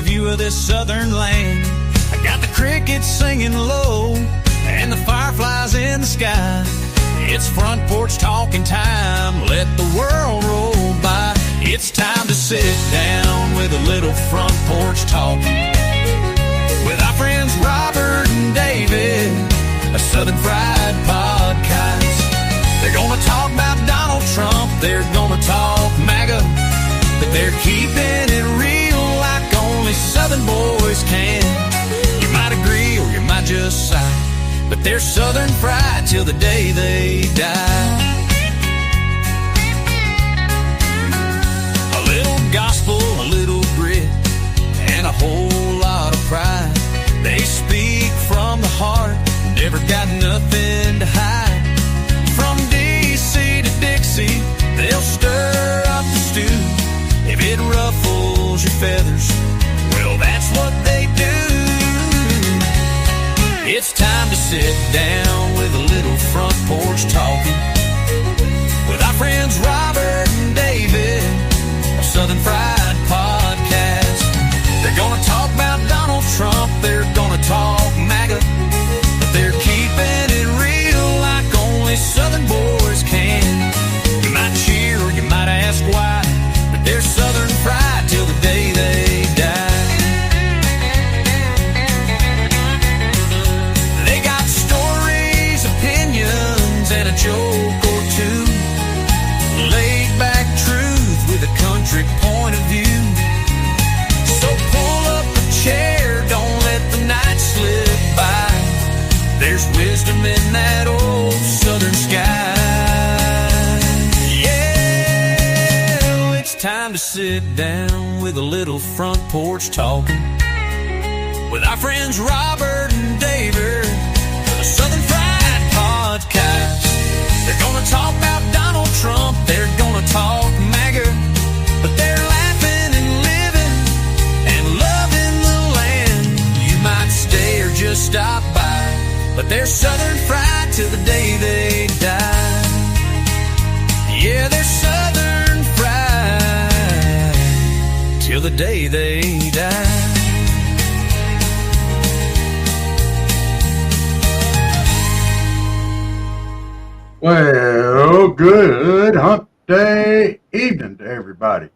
view of this southern land. I got the crickets singing low and the fireflies in the sky. It's front porch talking time, let the world roll by. It's time to sit down with a little front porch talking with our friends Robert and David, a Southern Fried Podcast. They're gonna talk about Donald Trump, they're gonna talk MAGA, but they're keeping it real like only Southern boys can. You might agree or you might just sigh, but they're Southern Fried till the day they die. A little gospel, a little grit, and a whole lot of pride. They speak from the heart, never got nothing to hide. From D.C. to Dixie, they'll stir up the stew. If it ruffles your feathers, well, that's what they do. It's time to sit down with a little front porch talking with our friends Robert and David, a Southern Fried Podcast. They're gonna talk about Donald Trump, they're gonna talk MAGA, but they're keeping it real like only Southern boys can. You might cheer or you might ask why, but they're Southern Fried till the day they die. And a joke or two, laid back truth with a country point of view. So pull up a chair, don't let the night slip by. There's wisdom in that old southern sky. Yeah, it's time to sit down with a little front porch talking with our friends Robert and David, a Southern Fried Podcast. They're gonna talk about Donald Trump, they're gonna talk MAGA, but they're laughing and living and loving the land. You might stay or just stop by, but they're Southern Fried till the day they die. Yeah, they're Southern Fried till the day they die. Well, good hump day evening to everybody.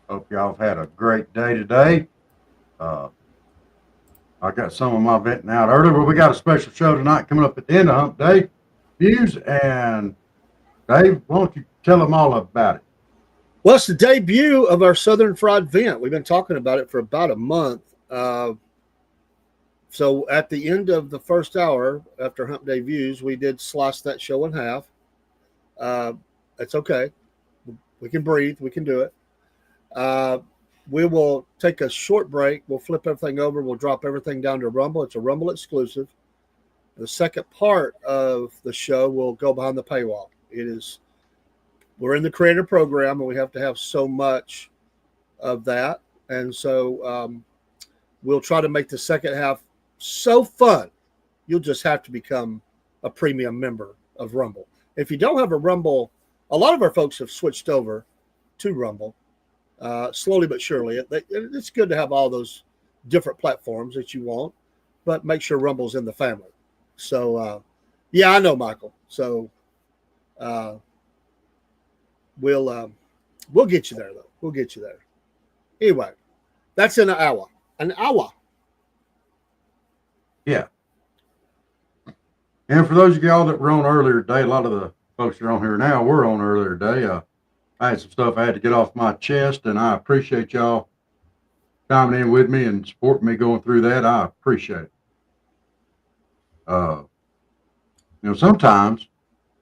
Hope y'all have had a great day today. I got some of my venting out earlier, but we got a special show tonight coming up at the end of Hump Day Views. And Dave, why don't you tell them all about it? Well, it's the debut of our Southern Fried Vent. We've been talking about it for about a month. So at the end of the first hour after Hump Day Views, we did slice that show in half. It's okay. We can breathe. We can do it. We will take a short break. We'll flip everything over. We'll drop everything down to Rumble. It's a Rumble exclusive. The second part of the show will go behind the paywall. We're in the creator program, and we have to have so much of that. And so we'll try to make the second half so fun, you'll just have to become a premium member of Rumble. If you don't have a Rumble, a lot of our folks have switched over to Rumble, slowly but surely. It's good to have all those different platforms that you want, but make sure Rumble's in the family. So, yeah, I know, Michael. So, we'll get you there, though. We'll get you there. Anyway, that's in an hour. An hour. Yeah. And for those of y'all that were on earlier today, a lot of the folks that are on here now were on earlier today. I had some stuff I had to get off my chest, and I appreciate y'all chiming in with me and supporting me going through that. I appreciate it. Sometimes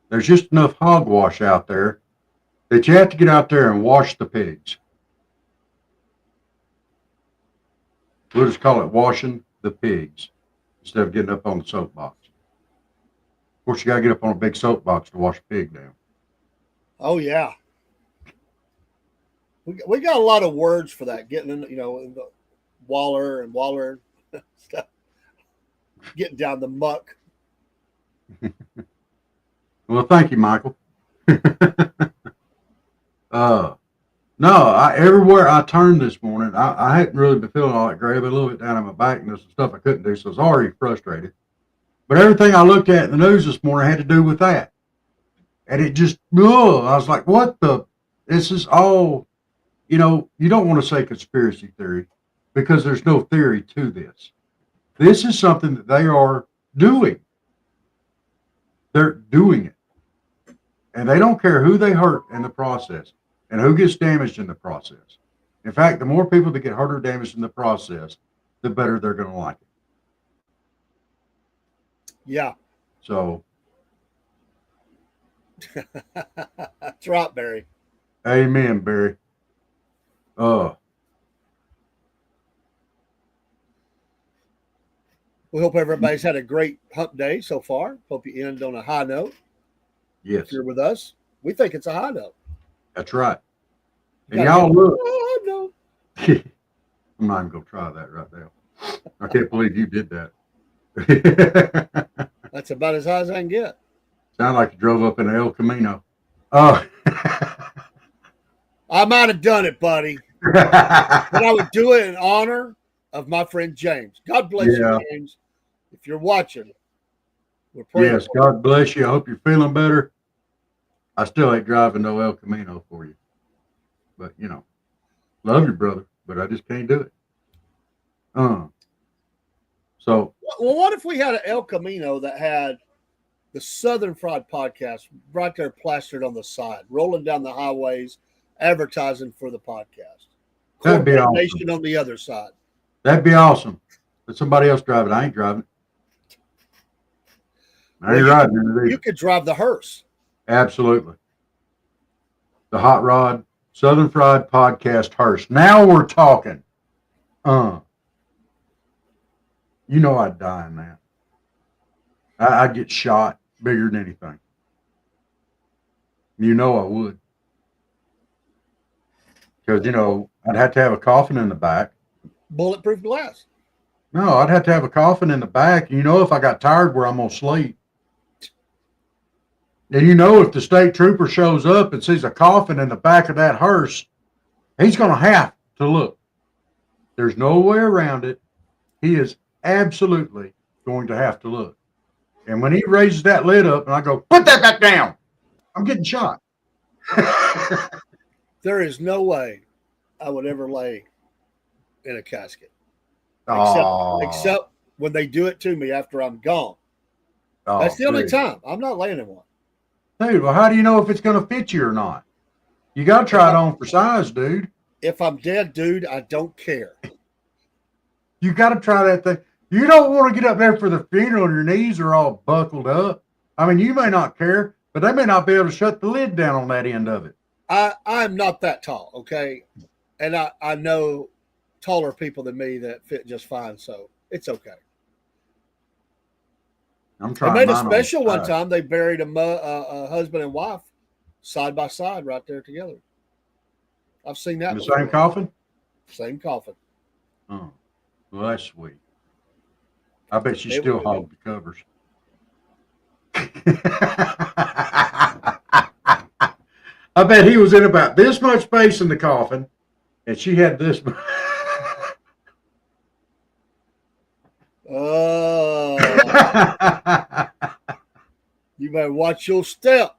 there's just enough hogwash out there that you have to get out there and wash the pigs. We'll just call it washing the pigs instead of getting up on the soapbox. Of course, you got to get up on a big soapbox to wash a pig down. Oh, yeah. We got a lot of words for that, getting in, in the waller stuff, getting down the muck. Well, thank you, Michael. Now, No, everywhere I turned this morning, I hadn't really been feeling all that great. I've been a little bit down on my back, and there's some stuff I couldn't do, so I was already frustrated. But everything I looked at in the news this morning had to do with that. And it just, ugh, I was like, what the? This is all, you don't want to say conspiracy theory because there's no theory to this. This is something that they are doing. They're doing it. And they don't care who they hurt in the process and who gets damaged in the process. In fact, the more people that get hurt or damaged in the process, the better they're going to like it. Yeah. So. That's right, Barry. Amen, Barry. We hope everybody's had a great hump day so far. Hope you end on a high note. Yes. If you're with us, we think it's a high note. That's right. And y'all look. Oh, no. I'm not even going to try that right now. I can't believe you did that. That's about as high as I can get. Sound like you drove up in El Camino. Oh. I might have done it, buddy. But I would do it in honor of my friend James. God bless you, James. If you're watching, we're praying. Yes, God bless you. I hope you're feeling better. I still ain't driving no El Camino for you. But, love you, brother, but I just can't do it. So. Well, what if we had an El Camino that had the Southern Fried Podcast right there plastered on the side, rolling down the highways, advertising for the podcast? That'd be awesome. Nation on the other side. That'd be awesome. Let somebody else drive it. I ain't driving. I ain't riding it. You could drive the hearse. Absolutely. The Hot Rod Southern Fried Podcast hearse. Now we're talking. I'd die in that. I'd get shot bigger than anything. I would. Because, I'd have to have a coffin in the back. Bulletproof glass. No, I'd have to have a coffin in the back. If I got tired where I'm going to sleep. And if the state trooper shows up and sees a coffin in the back of that hearse, he's going to have to look. There's no way around it. He is absolutely going to have to look. And when he raises that lid up and I go, put that back down, I'm getting shot. There is no way I would ever lay in a casket. Except when they do it to me after I'm gone. That's the only time. I'm not laying in one. Dude, well, how do you know if it's going to fit you or not? You got to try it on for size, dude. If I'm dead, dude, I don't care. You got to try that thing. You don't want to get up there for the funeral and your knees are all buckled up. I mean, you may not care, but they may not be able to shut the lid down on that end of it. I'm not that tall, okay? And I know taller people than me that fit just fine, so it's okay. I'm trying. They made a special one time. They buried a husband and wife side by side right there together. I've seen that. In the same coffin? Same coffin. Oh, well, that's sweet. I bet she still hogged the covers. I bet he was in about this much space in the coffin, and she had this much. Oh. You better watch your step.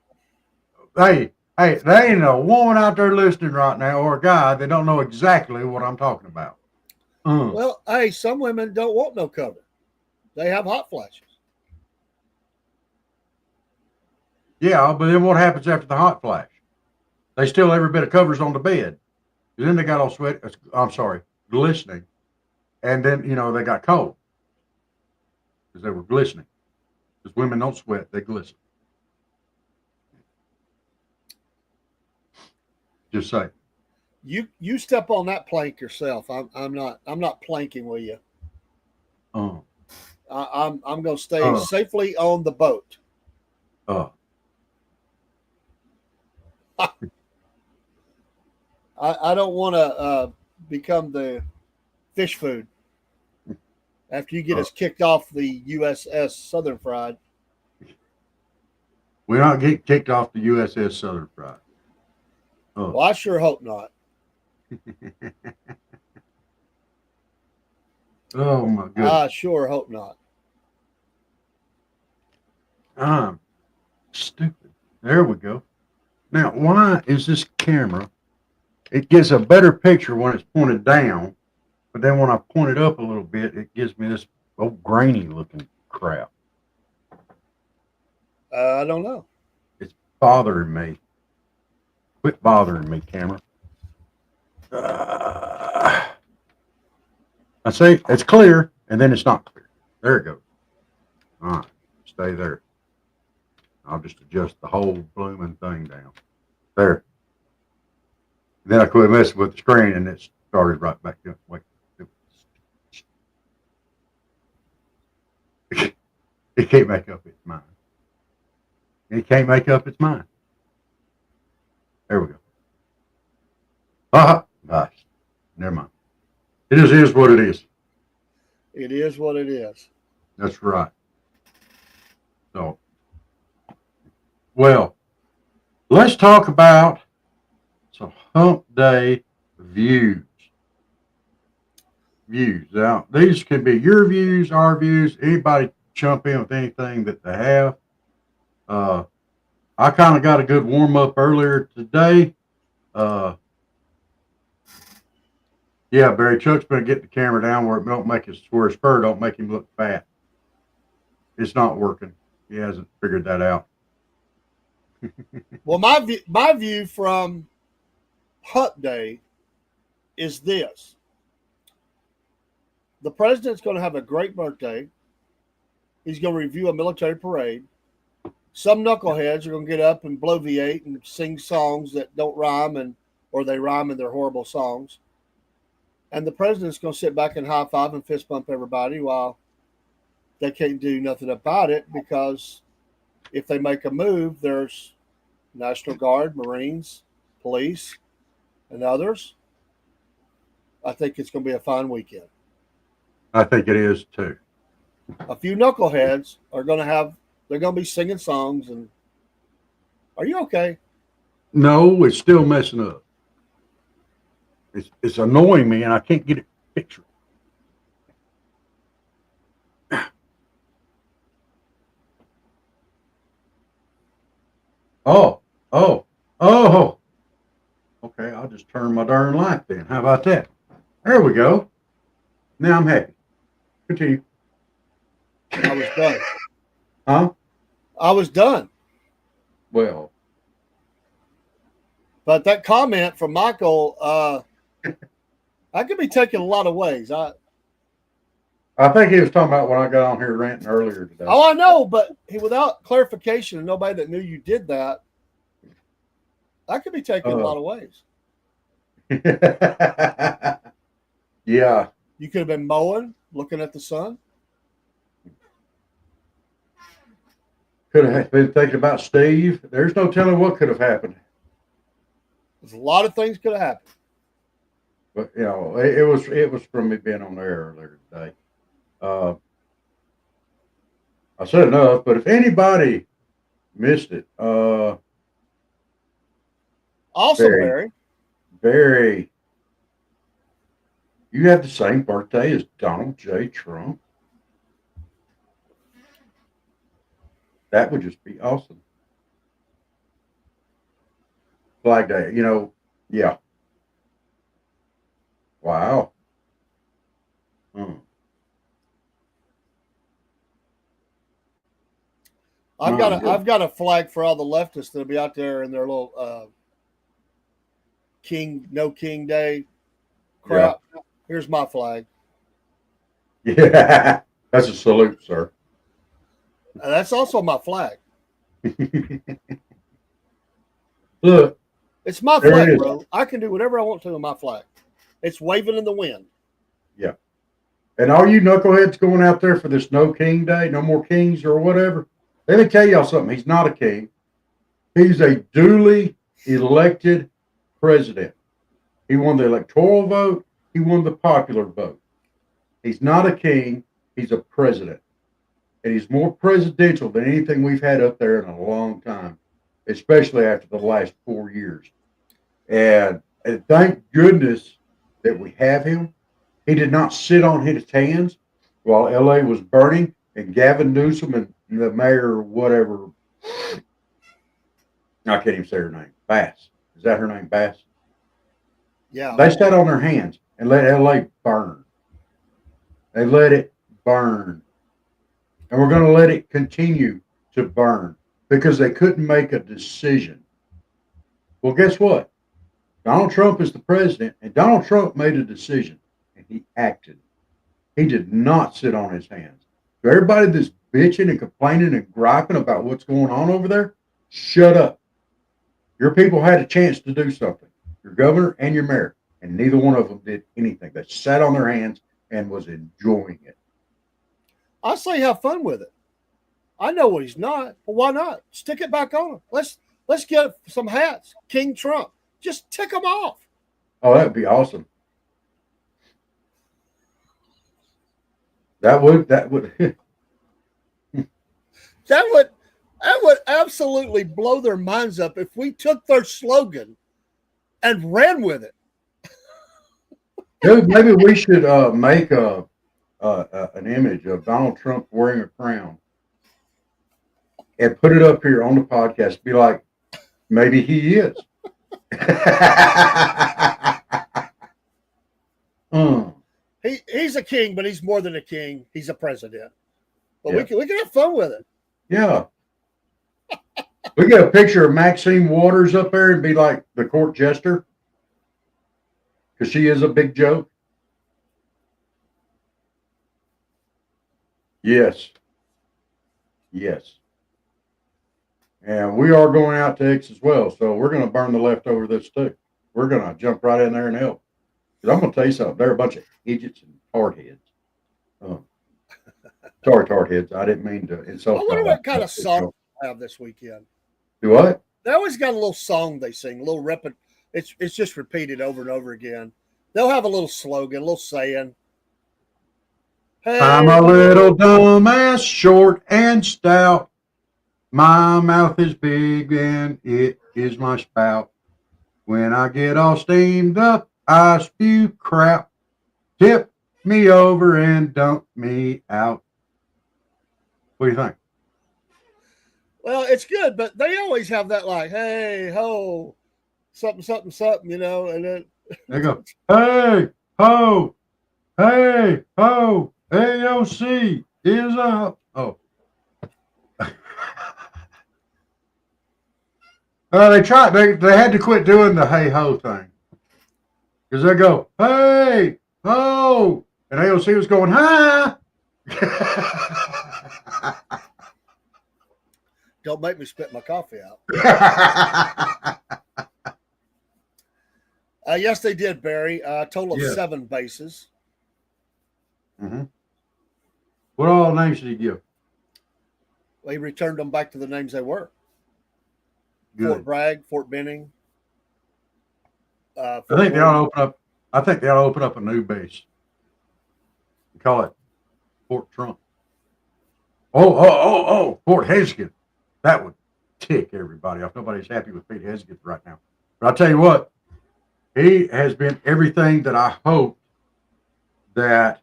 Hey, there ain't a woman out there listening right now or a guy that don't know exactly what I'm talking about. Well, hey, some women don't want no cover. They have hot flashes. Yeah, but then what happens after the hot flash? They still every bit of covers on the bed. Then they got all glistening. And then, they got cold. Because they were glistening. Because women don't sweat, they glisten. Just say. You step on that plank yourself. I'm not planking with you. Oh. I'm going to stay safely on the boat. I don't want to become the fish food after you get us kicked off the USS Southern Fried. We're not getting kicked off the USS Southern Fried. Well, I sure hope not. Oh my goodness. I sure hope not. I'm stupid. There we go. Now, why is this camera? It gives a better picture when it's pointed down, but then when I point it up a little bit, it gives me this old grainy looking crap. I don't know. It's bothering me. Quit bothering me, camera. I say it's clear, and then it's not clear. There it goes. All right, stay there. I'll just adjust the whole blooming thing down. There. Then I quit messing with the screen, and it started right back up. Wait. It can't make up its mind. It can't make up its mind. There we go. Gosh. Never mind. It just is what it is. It is what it is. That's right. So, well, let's talk about some hump day views. Now, these can be your views, our views, anybody jump in with anything that they have. I kind of got a good warm up earlier today. Yeah, Barry, Chuck's going to get the camera down where it don't make his spur don't make him look fat. It's not working. He hasn't figured that out. Well, my view from Humpday is this: the president's going to have a great birthday. He's going to review a military parade. Some knuckleheads are going to get up and blow V8 and sing songs that don't rhyme, or they rhyme and they're horrible songs. And the president's going to sit back and high five and fist bump everybody while they can't do nothing about it, because if they make a move, there's National Guard, Marines, police, and others. I think it's going to be a fine weekend. I think it is too. A few knuckleheads are going to they're going to be singing songs. And are you okay? No, it's still messing up. It's annoying me, and I can't get a picture. Oh. Okay, I'll just turn my darn light then. How about that? There we go. Now I'm happy. Continue. I was done. Huh? I was done. Well. But that comment from Michael, I could be taken a lot of ways. I think he was talking about when I got on here ranting earlier today. Oh, I know, but without clarification and nobody that knew you did that, that could be taken a lot of ways. Yeah. You could have been mowing, looking at the sun. Could have been thinking about Steve. There's no telling what could have happened. There's a lot of things could have happened. But you know, it was from me being on there earlier today. I said enough, but if anybody missed it, Also, Barry, you have the same birthday as Donald J. Trump. That would just be awesome. Flag Day, yeah. Wow. I've got a flag for all the leftists that'll be out there in their little no king day crap. Yeah. Here's my flag. Yeah, that's a salute, sir. That's also my flag. Look, it's my flag, bro. I can do whatever I want to with my flag. It's waving in the wind. Yeah. And all you knuckleheads going out there for this no king day, no more kings or whatever, let me tell y'all something. He's not a king. He's a duly elected president. He won the electoral vote. He won the popular vote. He's not a king. He's a president. And he's more presidential than anything we've had up there in a long time, especially after the last 4 years. And And thank goodness that we have him. He did not sit on his hands while LA was burning, and Gavin Newsom and the mayor, whatever, I can't even say her name. Bass. Is that her name? Bass? Yeah. They sat on their hands and let LA burn. They let it burn. And we're going to let it continue to burn because they couldn't make a decision. Well, guess what? Donald Trump is the president, and Donald Trump made a decision, and he acted. He did not sit on his hands. So everybody that's bitching and complaining and griping about what's going on over there, shut up. Your people had a chance to do something, your governor and your mayor, and neither one of them did anything. They sat on their hands and was enjoying it. I say have fun with it. I know what he's not, but why not? Stick it back on him. Let's get some hats. King Trump. Just tick them off. Oh, that would be awesome. That would that would absolutely blow their minds up if we took their slogan and ran with it. Dude, maybe we should make an image of Donald Trump wearing a crown and put it up here on the podcast. Be like, maybe he is. He's a king, but he's more than a king. He's a president. But yeah. we can have fun with it. Yeah. We get a picture of Maxine Waters up there and be like the court jester. Because she is a big joke. Yes. Yes. And we are going out to X as well. So we're going to burn the leftover of this too. We're going to jump right in there and help. Because I'm going to tell you something. They're a bunch of idiots and tart heads. Sorry, tart heads. I didn't mean to insult. I wonder what kind of song they have this weekend. Do what? They always got a little song they sing, a little It's just repeated over and over again. They'll have a little slogan, a little saying. Hey, I'm a little dumbass, short and stout. My mouth is big and it is my spout. When I get all steamed up, I spew crap. Tip me over and dump me out. What do you think? Well, it's good, but they always have that like, hey, ho, something, something, something, and then they go, hey, ho, AOC is up. Oh. They tried. They had to quit doing the hey ho thing because they go hey ho, and AOC was going hi. Don't make me spit my coffee out. Yes, they did, Barry. A total of 7 bases. Mm-hmm. What all names did he give? Well, he returned them back to the names they were. Good. Fort Bragg, Fort Benning. I think they ought to open up. I think they ought to open up a new base. Call it Fort Trump. Oh, Fort Hesketh. That would tick everybody off. Nobody's happy with Pete Hesketh right now. But I'll tell you what, he has been everything that I hoped that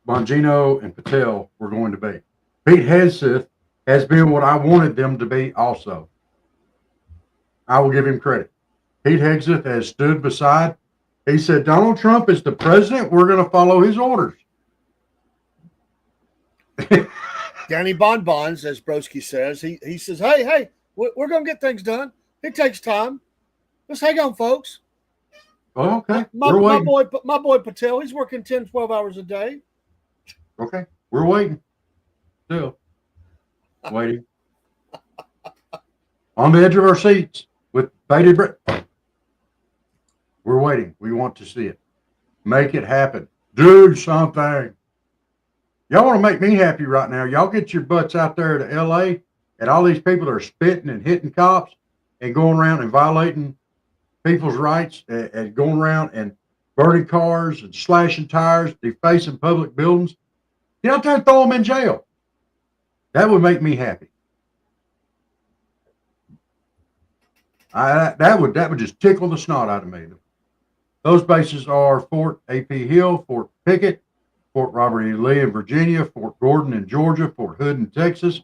Bongino and Patel were going to be. Pete Hesketh has been what I wanted them to be also. I will give him credit. Pete Hesketh has stood beside. He said, Donald Trump is the president. We're going to follow his orders. Danny Bonbons, as Broski says, he says, hey, we're going to get things done. It takes time. Just hang on, folks. Oh, okay. My boy Patel, he's working 10, 12 hours a day. Okay. We're waiting. Still waiting. On the edge of our seats with bated breath. We're waiting. We want to see it. Make it happen. Do something. Y'all want to make me happy right now. Y'all get your butts out there to LA and all these people that are spitting and hitting cops and going around and violating people's rights and going around and burning cars and slashing tires, defacing public buildings. Get out there and throw them in jail. That would make me happy. That would just tickle the snot out of me. Those bases are Fort A.P. Hill, Fort Pickett, Fort Robert E. Lee in Virginia, Fort Gordon in Georgia, Fort Hood in Texas,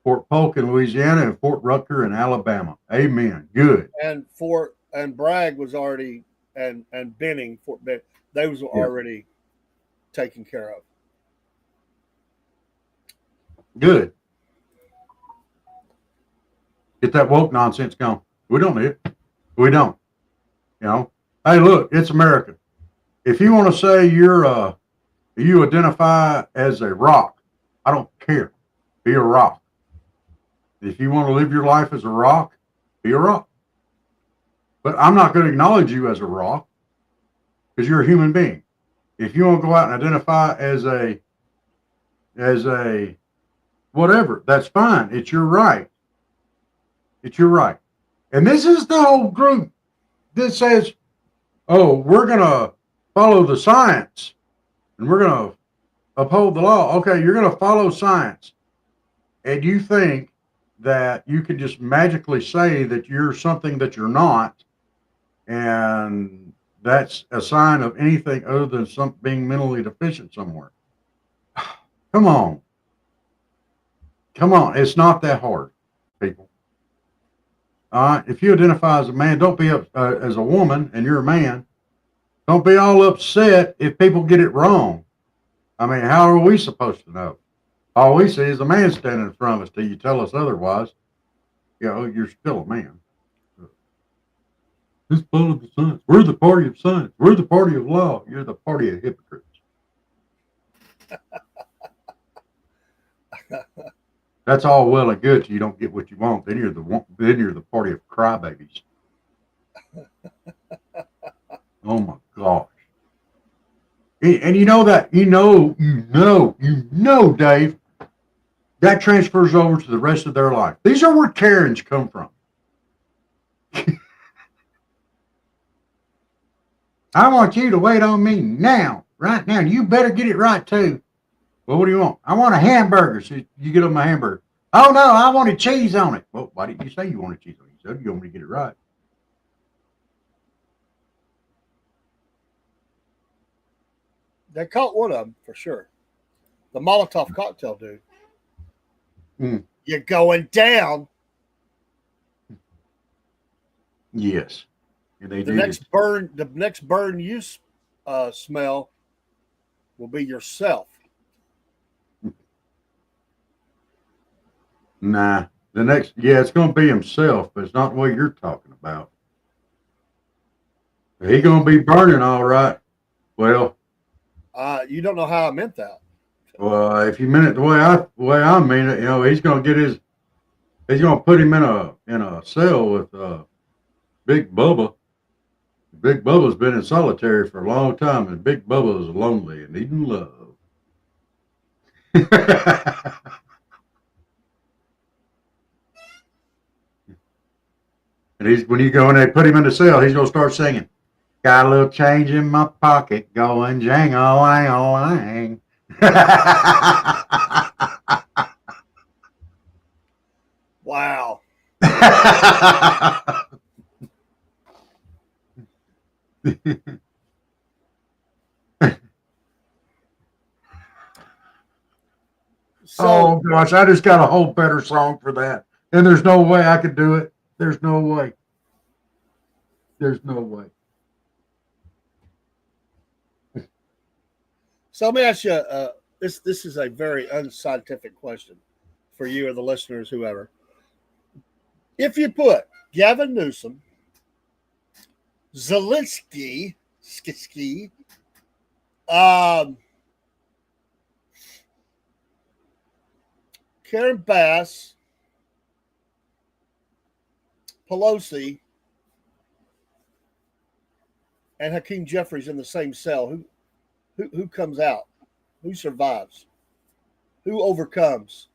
Fort Polk in Louisiana, and Fort Rucker in Alabama. Amen. Good. And Bragg was already and Benning, Fort Benning, they was already taken care of. Good. Get that woke nonsense gone. We don't need it. We don't. You know. Hey, look, it's America. If you want to say you identify as a rock, I don't care. Be a rock. If you want to live your life as a rock, be a rock. But I'm not going to acknowledge you as a rock because you're a human being. If you want to go out and identify as a whatever, that's fine. It's your right. It's your right. And this is the whole group that says, oh, we're going to follow the science and we're going to uphold the law. Okay, you're going to follow science. And you think that you can just magically say that you're something that you're not. And that's a sign of anything other than being mentally deficient somewhere. Come on. Come on. It's not that hard, people. If you identify as a man, don't be as a woman and you're a man. Don't be all upset if people get it wrong. I mean, how are we supposed to know? All we see is a man standing in front of us till you tell us otherwise. You know, you're still a man. Just follow the science. We're the party of science. We're the party of law. You're the party of hypocrites. That's all well and good till you don't get what you want. Then you're the party of crybabies. Oh my gosh. And you know that, you know, Dave, that transfers over to the rest of their life. These are where Karens come from. I want you to wait on me now, right now. You better get it right too. Well, what do you want? I want a hamburger. So you get on my hamburger. Oh no, I wanted cheese on it. Well, why didn't you say you wanted cheese on it? You said you want me to get it right. They caught one of them for sure. The Molotov cocktail dude. You're going down. Yes. And they the next burn you smell will be yourself. Nah. It's going to be himself, but it's not the way you're talking about. He's going to be burning all right. Well, you don't know how I meant that. Well, if you meant it the way I mean it, you know, he's going to put him in a cell with Big Bubba. Big Bubba's been in solitary for a long time, and Big Bubba is lonely and needing love. And when you go in there, put him in the cell, he's going to start singing. Got a little change in my pocket, going jang-a-lang-a-lang. Wow. Oh gosh, I just got a whole better song for that. And there's no way I could do it. There's no way. There's no way. So let me ask you, this is a very unscientific question for you or the listeners, whoever. If you put Gavin Newsom, Zelensky, Karen Bass, Pelosi, and Hakeem Jeffries in the same cell, who comes out? Who survives? Who overcomes?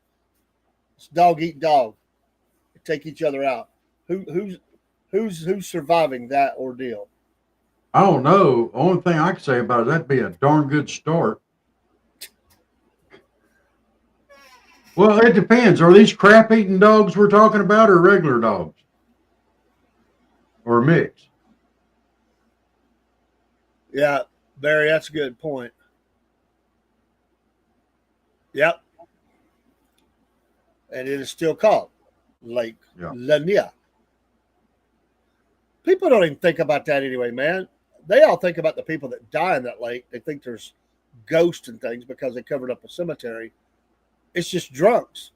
It's dog eat dog. They take each other out. Who's surviving that ordeal? I don't know. The only thing I can say about it, that'd be a darn good start. Well, it depends. Are these crap-eating dogs we're talking about or regular dogs? or a mix. Yeah, Barry, that's a good point. Yep. And it is still called Lake Yeah. Lanier. People don't even think about that anyway, man. They all think about the people that die in that lake. They think there's ghosts and things because they covered up a cemetery. It's just drunks.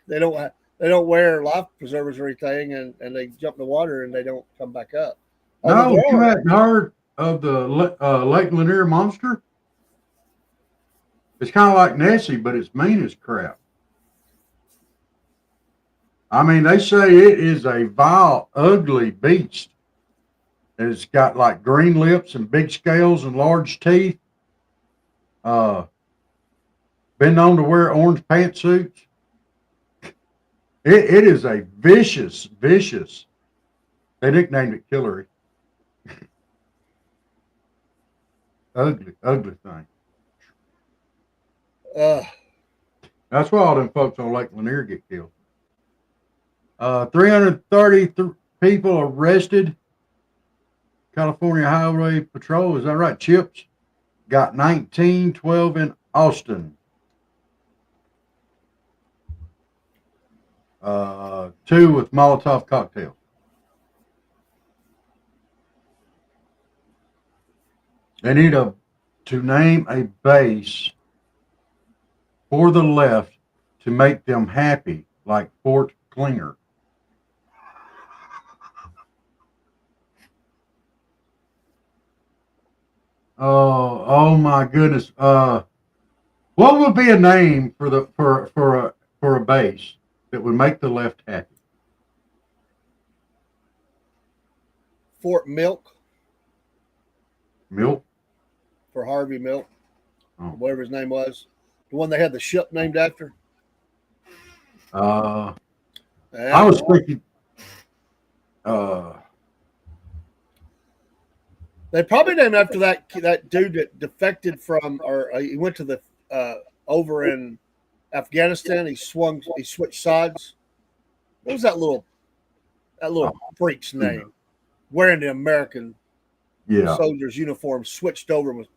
they don't wear life preservers or anything, and they jump in the water and they don't come back up. No, you hadn't heard of the Lake Lanier monster? It's kind of like Nessie, but it's mean as crap. I mean, they say it is a vile, ugly beast. It's got like green lips and big scales and large teeth. Been known to wear orange pantsuits. It is a vicious, vicious. They nicknamed it Killery. Ugly, ugly thing. Uh, That's why all them folks on Lake Lanier get killed. 330 people arrested. California Highway Patrol, is that right? Chips got 19, 12 in Austin. 2 with Molotov cocktails. They need to name a base for the left to make them happy, like Fort Klinger. Oh my goodness. What would be a name for the for a base that would make the left happy? Fort Milk. Milk? For Harvey Milk, Oh. whatever his name was. The one they had the ship named after. I was thinking they probably named after that dude that defected from, or he went to the over in Afghanistan. He switched sides. What was that little freak's name? Wearing the American soldier's uniform, switched over and was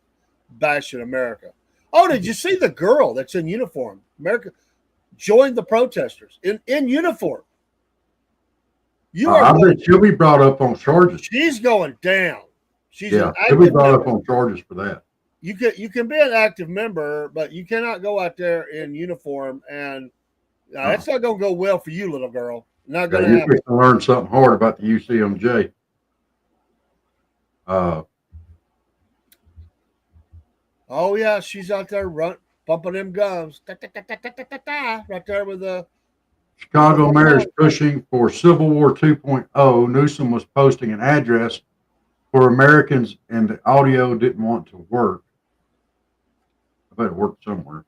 bashing America. Oh, did you see the girl that's in uniform? America joined the protesters in uniform. I bet she'll be brought up on charges. She's going down. She'll be brought up on charges for that. You can be an active member, but you cannot go out there in uniform, and that's not going to go well for you, little girl. Not going to happen. You learn something hard about the UCMJ. Oh yeah, she's out there bumping them gums, right there with the Chicago mayor is pushing for Civil War 2.0. Newsom was posting an address for Americans, and the audio didn't want to work. I bet it worked somewhere.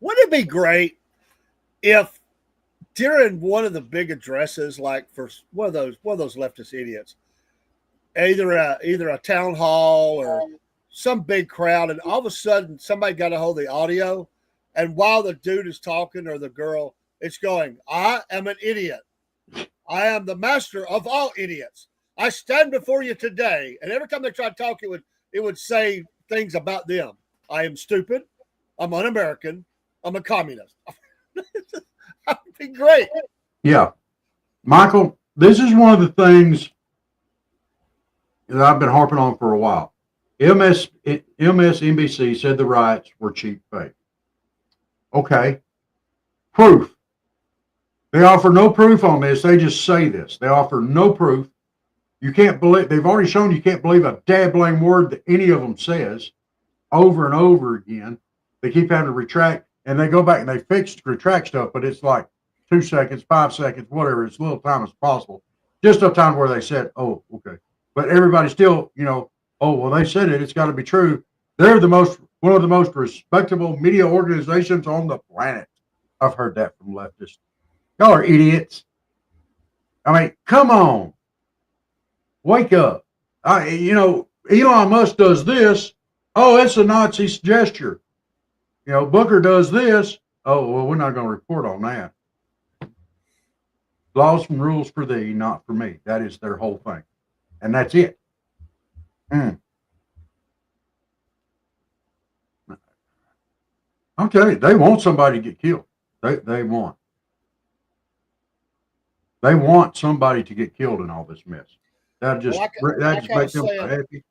Wouldn't it be great if during one of the big addresses, like for one of those leftist idiots, either a town hall or some big crowd, and all of a sudden somebody got a hold of the audio, and while the dude is talking or the girl, it's going, "I am an idiot. I am the master of all idiots. I stand before you today." And every time they try to talk, it would say things about them. I am stupid. I'm un-American. I'm a communist. That would be great. Yeah. Michael, this is one of the things that I've been harping on for a while. MSNBC said the riots were cheap fake. Okay. Proof. They offer no proof on this. They just say this. They offer no proof. You can't believe, they've already shown you can't believe a dabbling word that any of them says over and over again. They keep having to retract, and they go back and they retract stuff, but it's like 2 seconds, 5 seconds, whatever, as little time as possible. Just enough time where they said, oh, okay. But everybody still, oh, well, they said it. It's got to be true. They're one of the most respectable media organizations on the planet. I've heard that from leftists. Y'all are idiots. I mean, come on. Wake up. Elon Musk does this. Oh, it's a Nazi gesture. Booker does this. Oh, well, we're not going to report on that. Laws and rules for thee, not for me. That is their whole thing. And that's it. Mm. I'm telling you, they want somebody to get killed. They want. They want somebody to get killed in all this mess. That just make them so happy.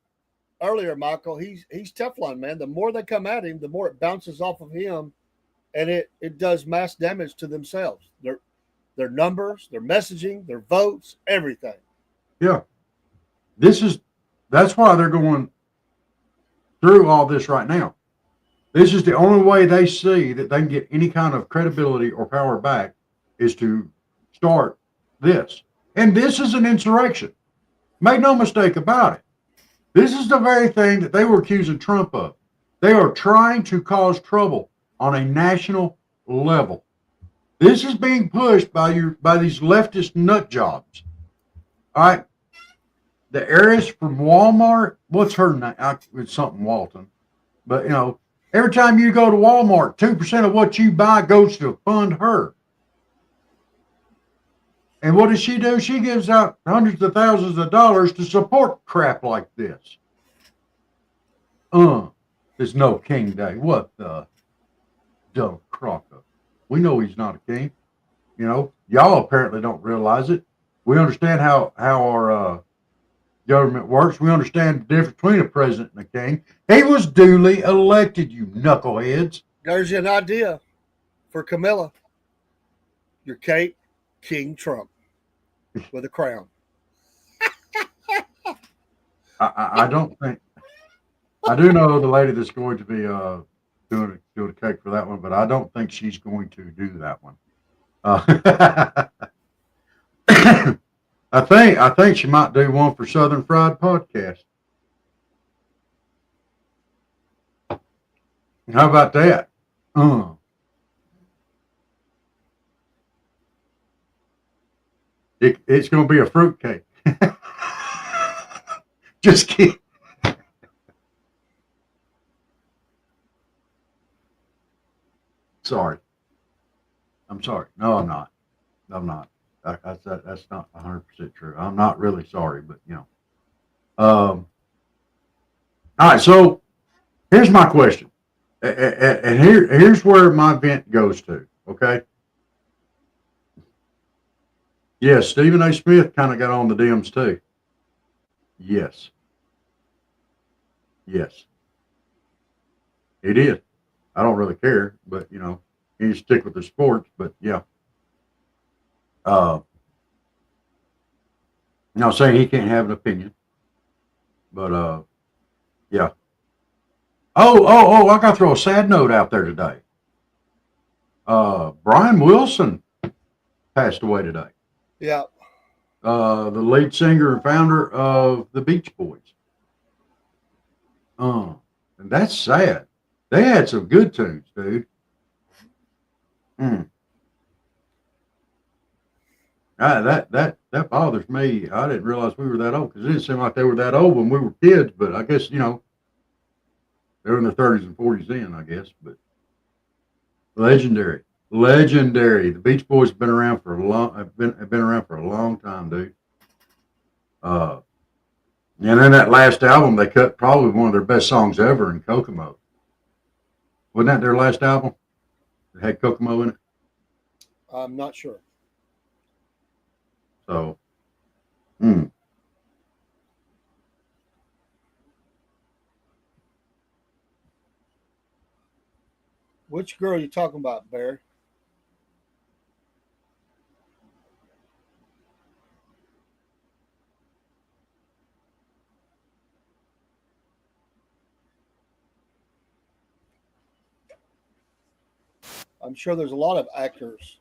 Earlier, Michael, he's Teflon, man. The more they come at him, the more it bounces off of him, and it does mass damage to themselves. Their numbers, their messaging, their votes, everything. Yeah. That's why they're going through all this right now. This is the only way they see that they can get any kind of credibility or power back is to start this. And this is an insurrection. Make no mistake about it. This is the very thing that they were accusing Trump of. They are trying to cause trouble on a national level. This is being pushed by these leftist nut jobs. All right. The heiress from Walmart, what's her name? It's something Walton. But, you know, every time you go to Walmart, 2% of what you buy goes to fund her. And what does she do? She gives out hundreds of thousands of dollars to support crap like this. There's no King Day. What the dumb crocker? We know he's not a king. You know, y'all apparently don't realize it. We understand how our government works. We understand the difference between a president and a king. He was duly elected, you knuckleheads. There's an idea for Camilla. Your Kate King Trump with a crown. I don't think. I do know the lady that's going to be doing a cake for that one, but I don't think she's going to do that one. I think she might do one for Southern Fried Podcast. How about that? It's going to be a fruit cake. Just kidding. Sorry. I'm sorry. No, I'm not. I'm not. That's not 100% true. I'm not really sorry, but you know. All right. So here's my question, and here's where my vent goes to. Okay. Yes, Stephen A. Smith kind of got on the DMs too. Yes. Yes. He did. I don't really care, but you know, he stick with the sports. But yeah. Not saying he can't have an opinion, but yeah. Oh! I got to throw a sad note out there today. Brian Wilson passed away today. Yeah. The lead singer and founder of the Beach Boys. And that's sad. They had some good tunes, dude. That bothers me. I didn't realize we were that old because it didn't seem like they were that old when we were kids. But I guess you know they were in their 30s and 40s then. I guess, but legendary. The Beach Boys have been around for a long. Have been around for a long time, dude. And then that last album, they cut probably one of their best songs ever in Kokomo. Wasn't that their last album? It had Kokomo in it. I'm not sure. So, Which girl are you talking about, Bear? I'm sure there's a lot of actors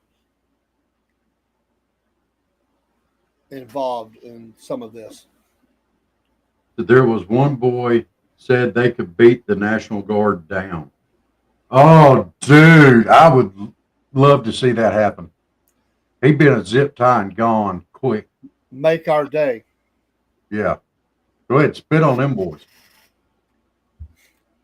involved in some of this. there was one boy said they could beat the National Guard down. Oh, dude, I would love to see that happen. He'd been a zip tie and gone quick. Make our day. Yeah. Go ahead, spit on them boys.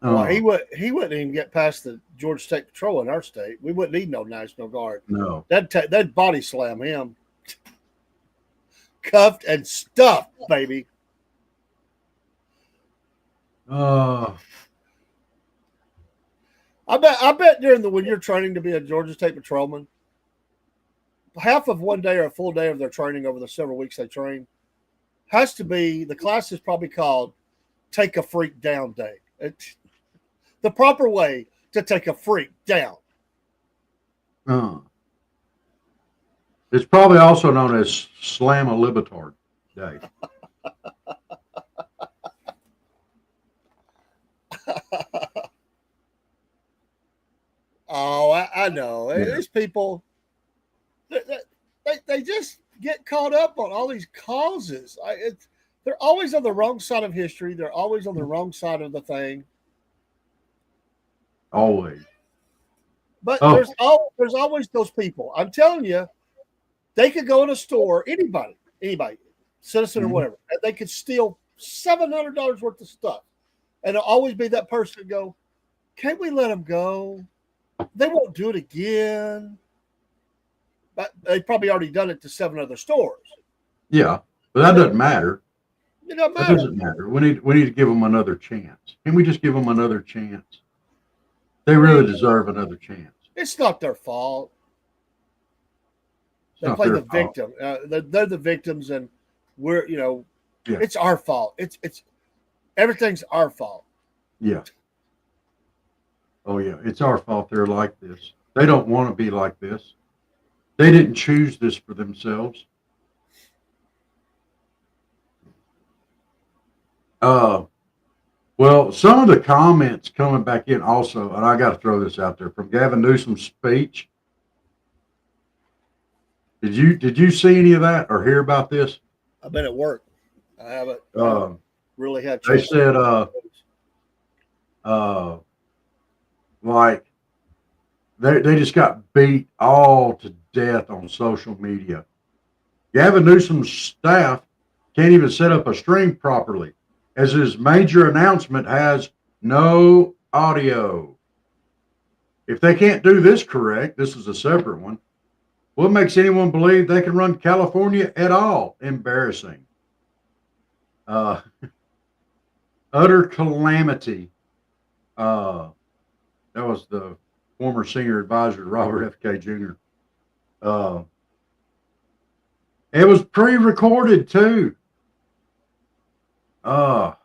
Well, he wouldn't even get past the Georgia State Patrol in our state. We wouldn't need no National Guard. No. That'd body slam him. Cuffed and stuffed, baby. Uh, I bet when you're training to be a Georgia State patrolman, half of one day or a full day of their training over the several weeks they train has to be, the class is probably called Take a Freak Down Day. The proper way to take a freak down. It's probably also known as Slam a Libetard Day. Oh, I know. Yeah. These people, they just get caught up on all these causes. They're always on the wrong side of history. They're always on the wrong side of the thing. Always. But there's always those people. I'm telling you, they could go in a store, anybody, citizen or whatever, and they could steal $700 worth of stuff. And it'll always be that person go, can't we let them go? They won't do it again. But they've probably already done it to 7 other stores. Yeah, but that doesn't matter. It doesn't matter. That doesn't matter. We need to give them another chance. Can we just give them another chance? They really deserve another chance. It's not their fault. They play the victim. They're the victims, and we're it's our fault. It's everything's our fault. Yeah. Oh yeah, it's our fault they're like this. They don't want to be like this. They didn't choose this for themselves. Well, some of the comments coming back in also, and I got to throw this out there, from Gavin Newsom's speech. Did you see any of that or hear about this? I've been at work. I haven't really had. They said, like they just got beat all to death on social media. Gavin Newsom's staff can't even set up a stream properly, as his major announcement has no audio. If they can't do this correct, this is a separate one. What makes anyone believe they can run California at all? Embarrassing. Utter calamity. That was the former senior advisor, Robert F.K. Jr. It was pre-recorded too. After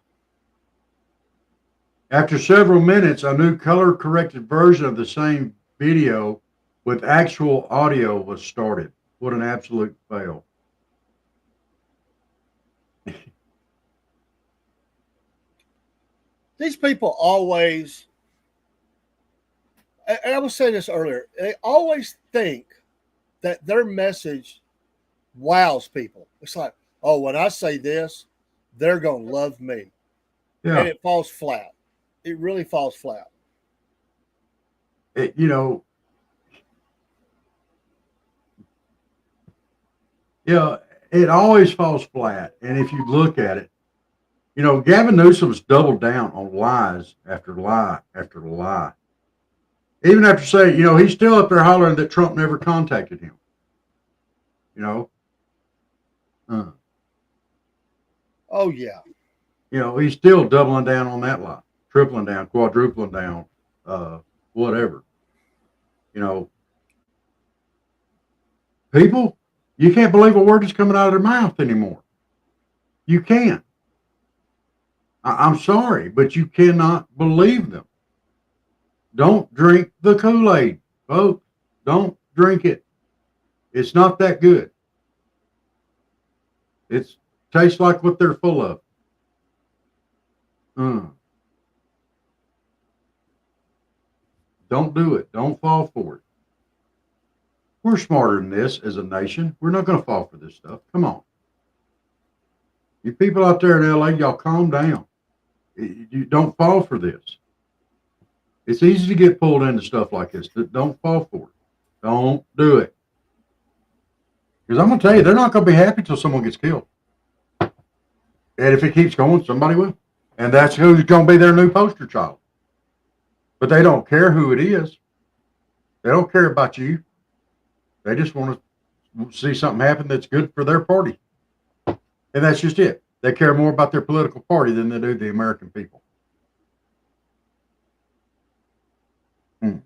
several minutes, a new color-corrected version of the same video with actual audio was started. What an absolute fail. These people always, and I was saying this earlier, they always think that their message wows people. It's like, oh, when I say this, they're going to love me. Yeah. And it falls flat. It really falls flat. It always falls flat. And if you look at it, Gavin Newsom's doubled down on lies after lie after lie. Even after saying, he's still up there hollering that Trump never contacted him. Oh, yeah. He's still doubling down on that lie, tripling down, quadrupling down, whatever. People, you can't believe a word that's coming out of their mouth anymore. You can't. I'm sorry, but you cannot believe them. Don't drink the Kool-Aid, folks. Don't drink it. It's not that good. It tastes like what they're full of. Don't do it. Don't fall for it. We're smarter than this as a nation. We're not going to fall for this stuff. Come on. You people out there in LA, y'all calm down. You don't fall for this. It's easy to get pulled into stuff like this. Don't fall for it. Don't do it. Because I'm going to tell you, they're not going to be happy until someone gets killed. And if it keeps going, somebody will. And that's who's going to be their new poster child. But they don't care who it is. They don't care about you. They just want to see something happen that's good for their party. And that's just it. They care more about their political party than they do the American people. Hmm.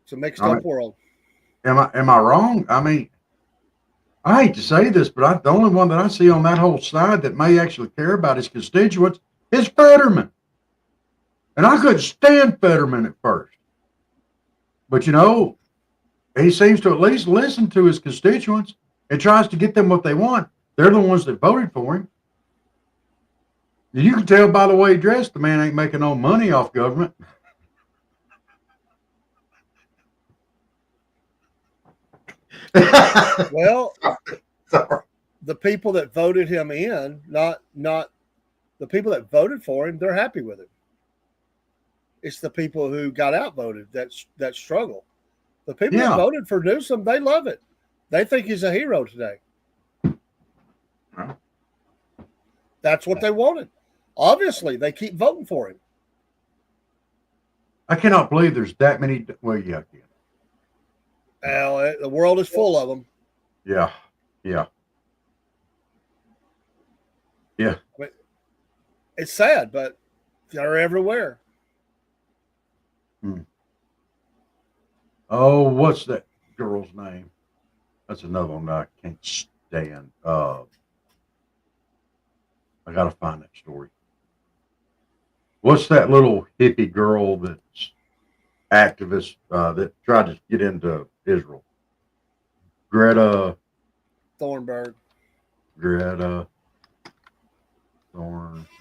It's a mixed up world. Am I wrong? I mean, I hate to say this, but the only one that I see on that whole side that may actually care about his constituents is Fetterman. And I couldn't stand Fetterman at first. But, he seems to at least listen to his constituents and tries to get them what they want. They're the ones that voted for him. You can tell by the way he dressed, the man ain't making no money off government. Well, Sorry. the people that voted him in, not the people that voted for him, they're happy with him. It's the people who got outvoted that struggle. The people that voted for Newsom, they love it. They think he's a hero today. That's what they wanted. Obviously, they keep voting for him. I cannot believe there's that many. Well, yeah, I can. Well, the world is full of them. Yeah. I mean, it's sad, but they're everywhere. Oh, what's that girl's name? That's another one I can't stand. I gotta find that story. What's that little hippie girl that's activist that tried to get into Israel? Greta Thornburg. Thorn.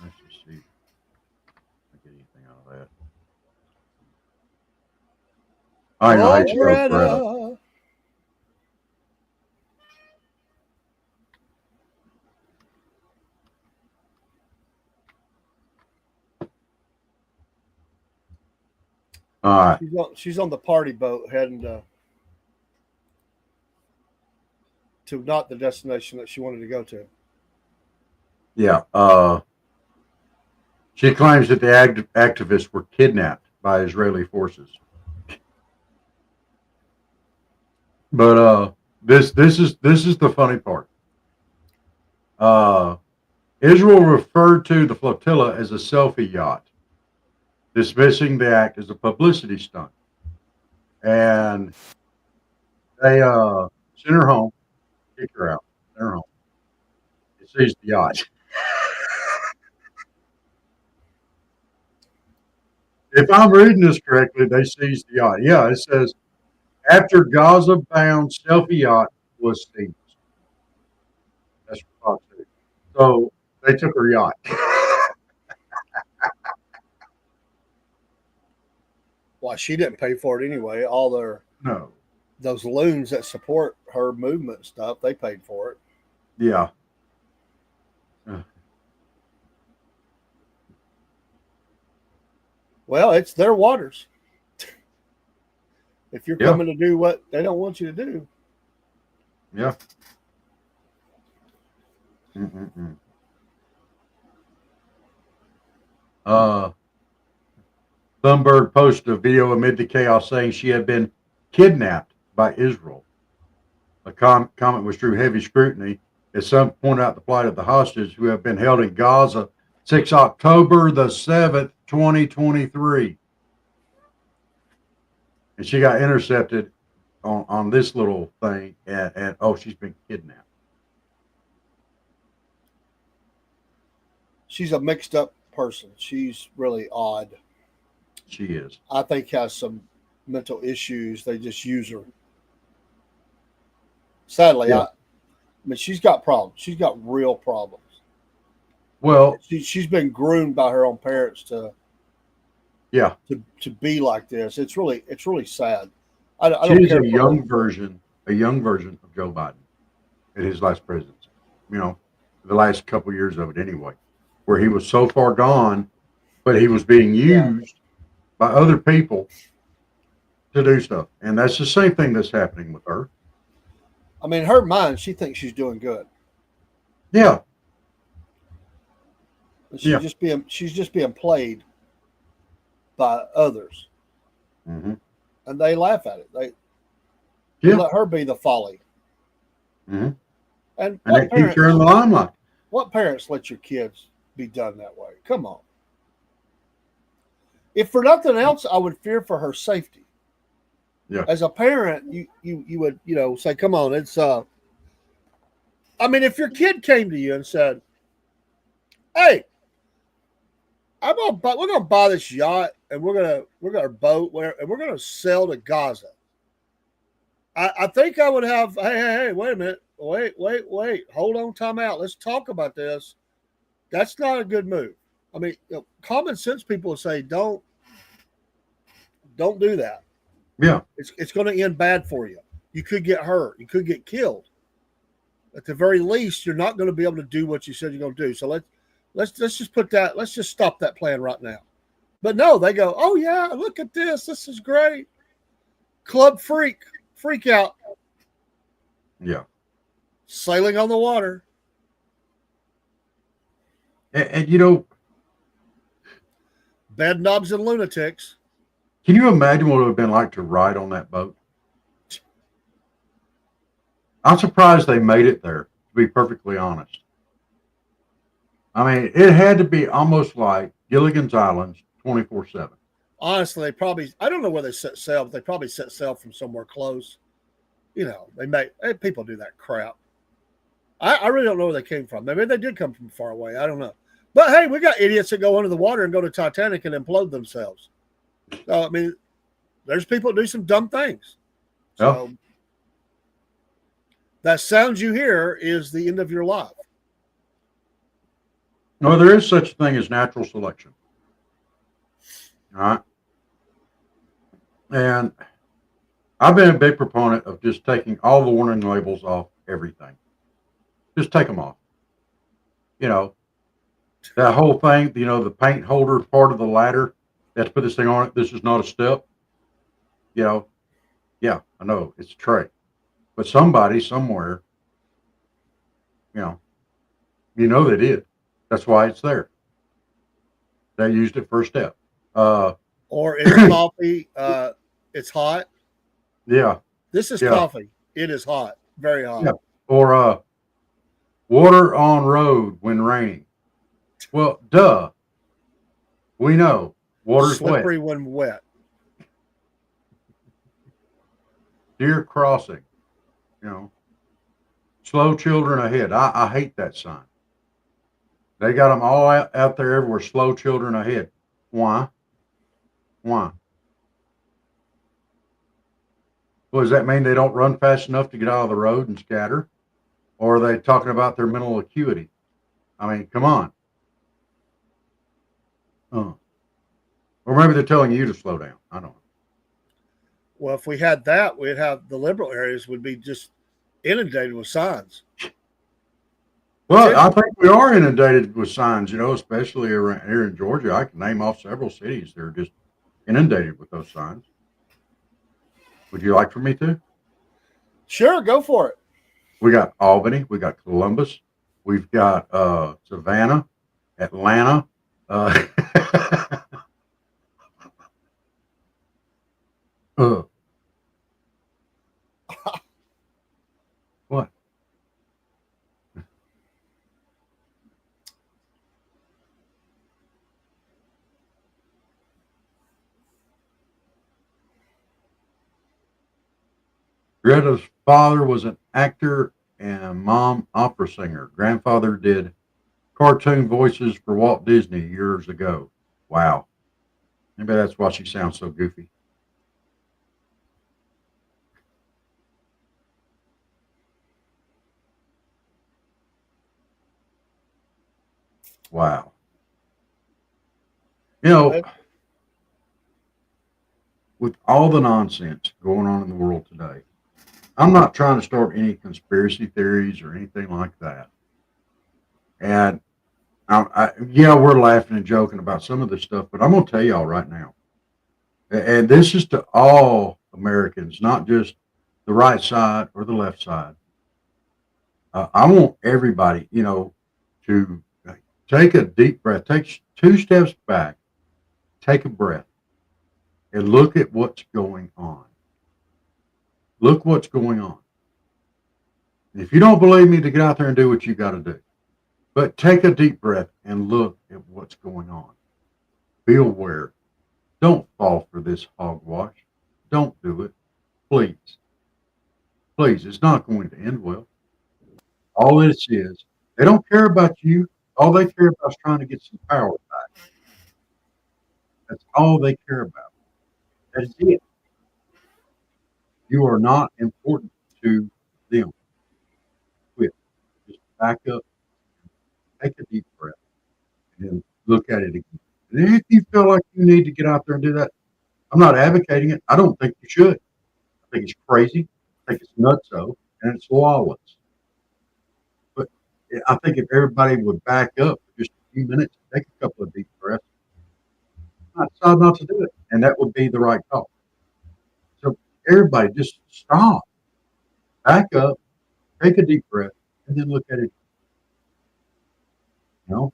Let's just see if I get anything out of that. I know how you spell Greta. All right. She's on the party boat heading to not the destination that she wanted to go to. Yeah. She claims that the activists were kidnapped by Israeli forces. But this is the funny part. Israel referred to the flotilla as a selfie yacht, dismissing the act as a publicity stunt. And they sent her home, kicked her out, sent her home. They seized the yacht. If I'm reading this correctly, they seized the yacht. Yeah, it says after Gaza-bound selfie yacht was seized. That's what Fox said. So they took her yacht. Well, she didn't pay for it anyway. All those loons that support her movement and stuff, they paid for it. Yeah. Well, it's their waters. If you're coming to do what they don't want you to do. Yeah. Thunberg posted a video amid the chaos saying she had been kidnapped by Israel. A comment which drew heavy scrutiny as some point out the plight of the hostages who have been held in Gaza since October the 7th, 2023. And she got intercepted on this little thing, and she's been kidnapped. She's a mixed up person. She's really odd. She is. I think has some mental issues. They just use her. Sadly, I mean, she's got problems. She's got real problems. Well, she's been groomed by her own parents to be like this. It's really sad. I don't she's care a young version of Joe Biden in his last presidency. The last couple years of it anyway, where he was so far gone, but he was being used by other people to do stuff, and that's the same thing that's happening with her. I mean, her mind, she thinks she's doing good. Yeah. She's just being played by others, Mm-hmm. and they laugh at it. They Yeah. let her be the folly. Mm-hmm. And And that keeps her in the limelight. what parents let your kids be done that way? Come on. If for nothing else, I would fear for her safety. Yeah. As a parent, you would say, "Come on, it's." I mean, if your kid came to you and said, "Hey, we're gonna buy this yacht and we're gonna boat and we're gonna sail to Gaza," I think I would have. Hey, wait a minute, wait, hold on, time out. Let's talk about this. That's not a good move. I mean, common sense people say, don't do that. Yeah. It's going to end bad for you. You could get hurt. You could get killed. At the very least, you're not going to be able to do what you said you're going to do. So let's just put that. Let's just stop that plan right now. But no, they go, "Oh yeah, look at this. This is great. Club freak out, Yeah. sailing on the water." And Bed knobs and lunatics. can you imagine what it would have been like to ride on that boat? I'm surprised they made it there, to be perfectly honest. I mean, it had to be almost like Gilligan's Island 24/7. Honestly, they probably, I don't know where they set sail, but they probably set sail from somewhere close. People do that crap. I really don't know where they came from. Maybe they did come from far away. I don't know. But hey, we got idiots that go under the water and go to Titanic and implode themselves. So, I mean, there's people that do some dumb things. So, that sound you hear is the end of your life. No, there is such a thing as natural selection. All right. And I've been a big proponent of just taking all the warning labels off everything. Just take them off. That whole thing, the paint holder part of the ladder, let's put this thing on it. This is not a step. Yeah, I know it's a tray. But somebody somewhere, you know, they did. That's why it's there. They used it for a step. Or it's coffee. It's hot. Yeah. This is coffee. It is hot. Very hot. Yeah. Or water on road when raining. Well, duh. We know water's slippery wet. when wet. Deer crossing. Slow children ahead. I hate that sign. They got them all out there everywhere. Slow children ahead. Why? Well, does that mean they don't run fast enough to get out of the road and scatter? Or are they talking about their mental acuity? I mean, come on. Or maybe they're telling you to slow down. I don't know. Well, if we had that, we'd have the liberal areas would be just inundated with signs. Well, I think we are inundated with signs, especially around here in Georgia. I can name off several cities that are just inundated with those signs. Would you like for me to? Sure, go for it. We got Albany. We got Columbus. We've got Savannah, Atlanta. What? Greta's father was an actor and mom opera singer. Grandfather did cartoon voices for Walt Disney years ago. Wow. Maybe that's why she sounds so goofy. Wow. With all the nonsense going on in the world today, I'm not trying to start any conspiracy theories or anything like that. And we're laughing and joking about some of this stuff, but I'm going to tell y'all right now, and this is to all Americans, not just the right side or the left side. I want everybody, to take a deep breath, take 2 steps back, take a breath, and look at what's going on. Look what's going on. If you don't believe me, to get out there and do what you got to do. But take a deep breath and look at what's going on. Be aware. Don't fall for this hogwash. Don't do it. Please. Please. It's not going to end well. All this is, they don't care about you. All they care about is trying to get some power back. That's all they care about. That is it. You are not important to them. Quit. Just back up, take a deep breath, and then look at it again. And if you feel like you need to get out there and do that, I'm not advocating it. I don't think you should. I think it's crazy. I think it's nutso, and it's lawless. But I think if everybody would back up for just a few minutes, take a couple of deep breaths, I decide not to do it, and that would be the right call. So everybody just stop, back up, take a deep breath, and then look at it. You know,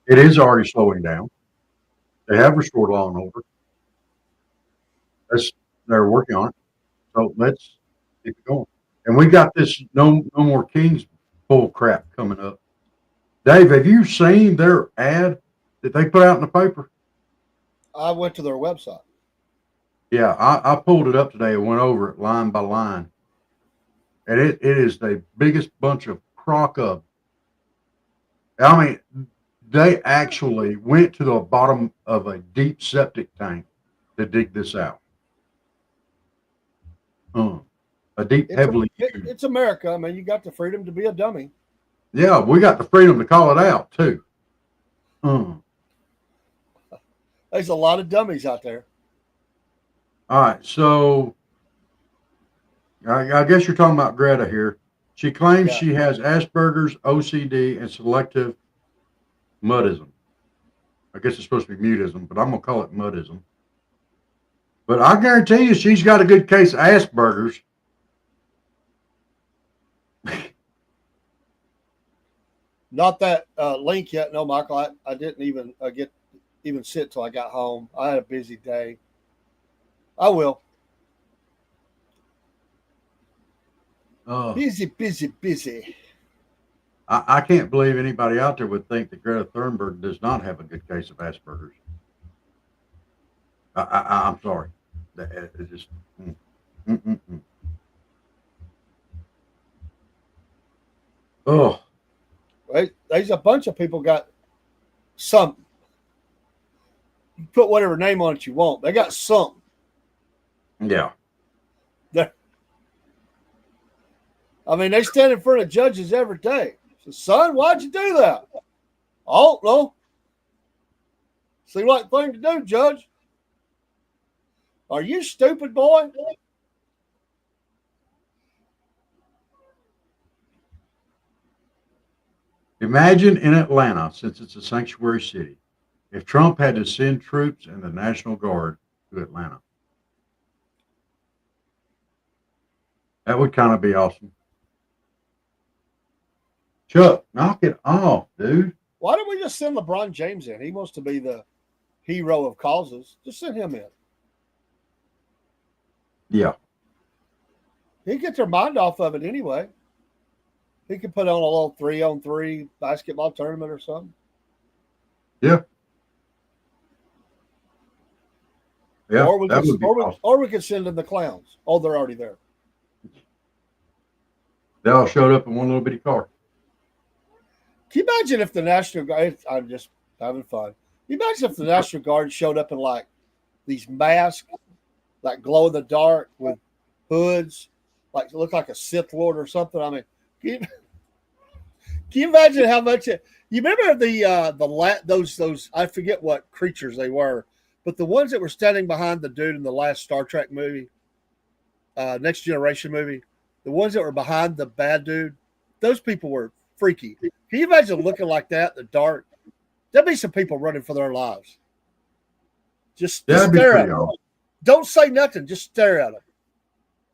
it is already slowing down. They have restored law and order. That's, they're working on it. So let's keep it going. And we got this no more Kings bull crap coming up. Dave, have you seen their ad that they put out in the paper? I went to their website. Yeah, I pulled it up today and went over it line by line. And it is the biggest bunch of crock up. I mean, they actually went to the bottom of a deep septic tank to dig this out. A deep, heavily used. It's America. I mean, you got the freedom to be a dummy. Yeah, we got the freedom to call it out too. There's a lot of dummies out there. All right, so I guess you're talking about Greta here. She claims she has Asperger's, OCD, and selective mutism. I guess it's supposed to be mutism, but I'm going to call it mutism. But I guarantee you she's got a good case of Asperger's. Not that link yet. No, Michael, I didn't even even sit till I got home. I had a busy day. I will. Busy. I can't believe anybody out there would think that Greta Thunberg does not have a good case of Asperger's. I'm sorry. It just. Oh. There's a bunch of people got some. You put whatever name on it you want. They got something. Yeah. I mean, they stand in front of judges every day. So, son, why'd you do that? I don't know. Seemed like the thing to do, Judge. Are you stupid, boy? Imagine in Atlanta, since it's a sanctuary city, if Trump had to send troops and the National Guard to Atlanta. That would kind of be awesome. Chuck, knock it off, dude. Why don't we just send LeBron James in? He wants to be the hero of causes. Just send him in. Yeah. He'd get their mind off of it anyway. He could put on a little 3-on-3 basketball tournament or something. Yeah. Yeah. Or we could send in the clowns. Oh, they're already there. They all showed up in one little bitty car. Can you imagine if the National Guard, I'm just having fun. Can you imagine if the National Guard showed up in like these masks, like glow in the dark with hoods, like look like a Sith Lord or something? I mean, can you imagine how much you remember those I forget what creatures they were, but the ones that were standing behind the dude in the last Star Trek movie, Next Generation movie, the ones that were behind the bad dude, those people were freaky. Can you imagine looking like that in the dark? There'd be some people running for their lives. Just stare at them. Don't say nothing. Just stare at them.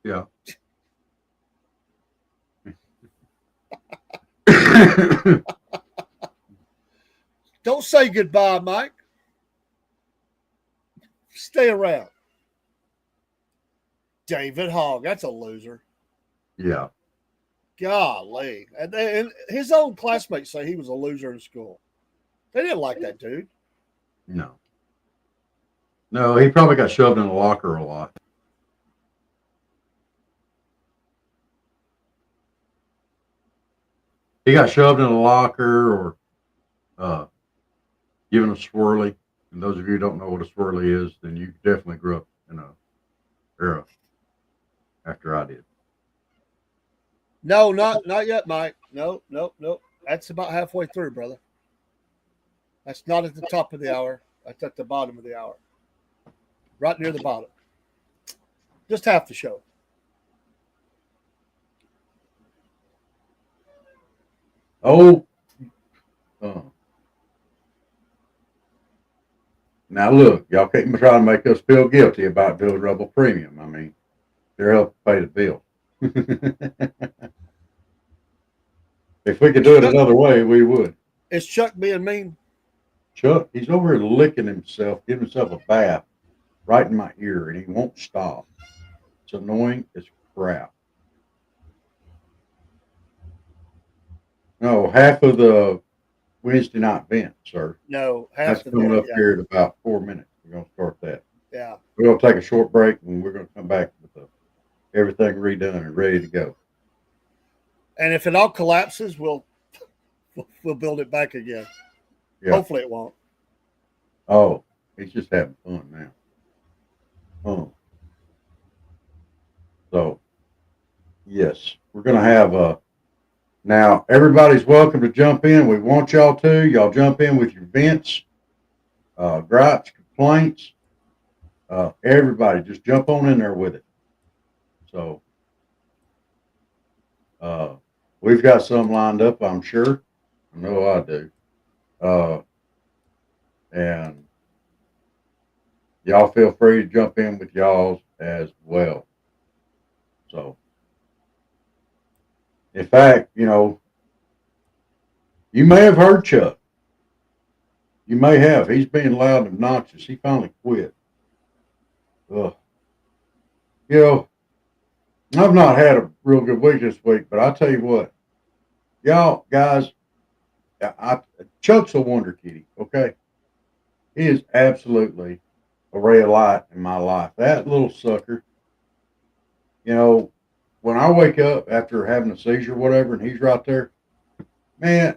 Yeah. Don't say goodbye, Mike. Stay around. David Hogg, that's a loser. Yeah. Golly. And his own classmates say he was a loser in school. They didn't like that dude. No. No, he probably got shoved in the locker a lot. He got shoved in a locker or given a swirly. And those of you who don't know what a swirly is, then you definitely grew up in a era after I did. No, not yet, Mike. No. That's about halfway through, brother. That's not at the top of the hour. That's at the bottom of the hour. Right near the bottom. Just half the show. Oh, now look, y'all can't try to make us feel guilty about doing Rebel Premium. I mean, they're helping pay the bill. If we could do it another way, we would. Is Chuck being mean? Chuck, he's over here licking himself, giving himself a bath right in my ear, and he won't stop. It's annoying as crap. No, half of the Wednesday night vent, sir. No, That's coming up here in about 4 minutes. We're going to start that. Yeah. We're going to take a short break, and we're going to come back with everything redone and ready to go. And if it all collapses, we'll build it back again. Yeah. Hopefully it won't. Oh, he's just having fun now. Oh. So, yes, we're going to have now, everybody's welcome to jump in. We want y'all to. Y'all jump in with your vents, gripes, complaints. Everybody, just jump on in there with it. So, we've got some lined up, I'm sure. I know I do. And y'all feel free to jump in with y'all's as well. So, in fact, you may have heard Chuck. You may have. He's being loud and obnoxious. He finally quit. Ugh. I've not had a real good week this week, but I'll tell you what. Y'all, guys, Chuck's a wonder kitty, okay? He is absolutely a ray of light in my life. That little sucker, when I wake up after having a seizure or whatever, and he's right there, man,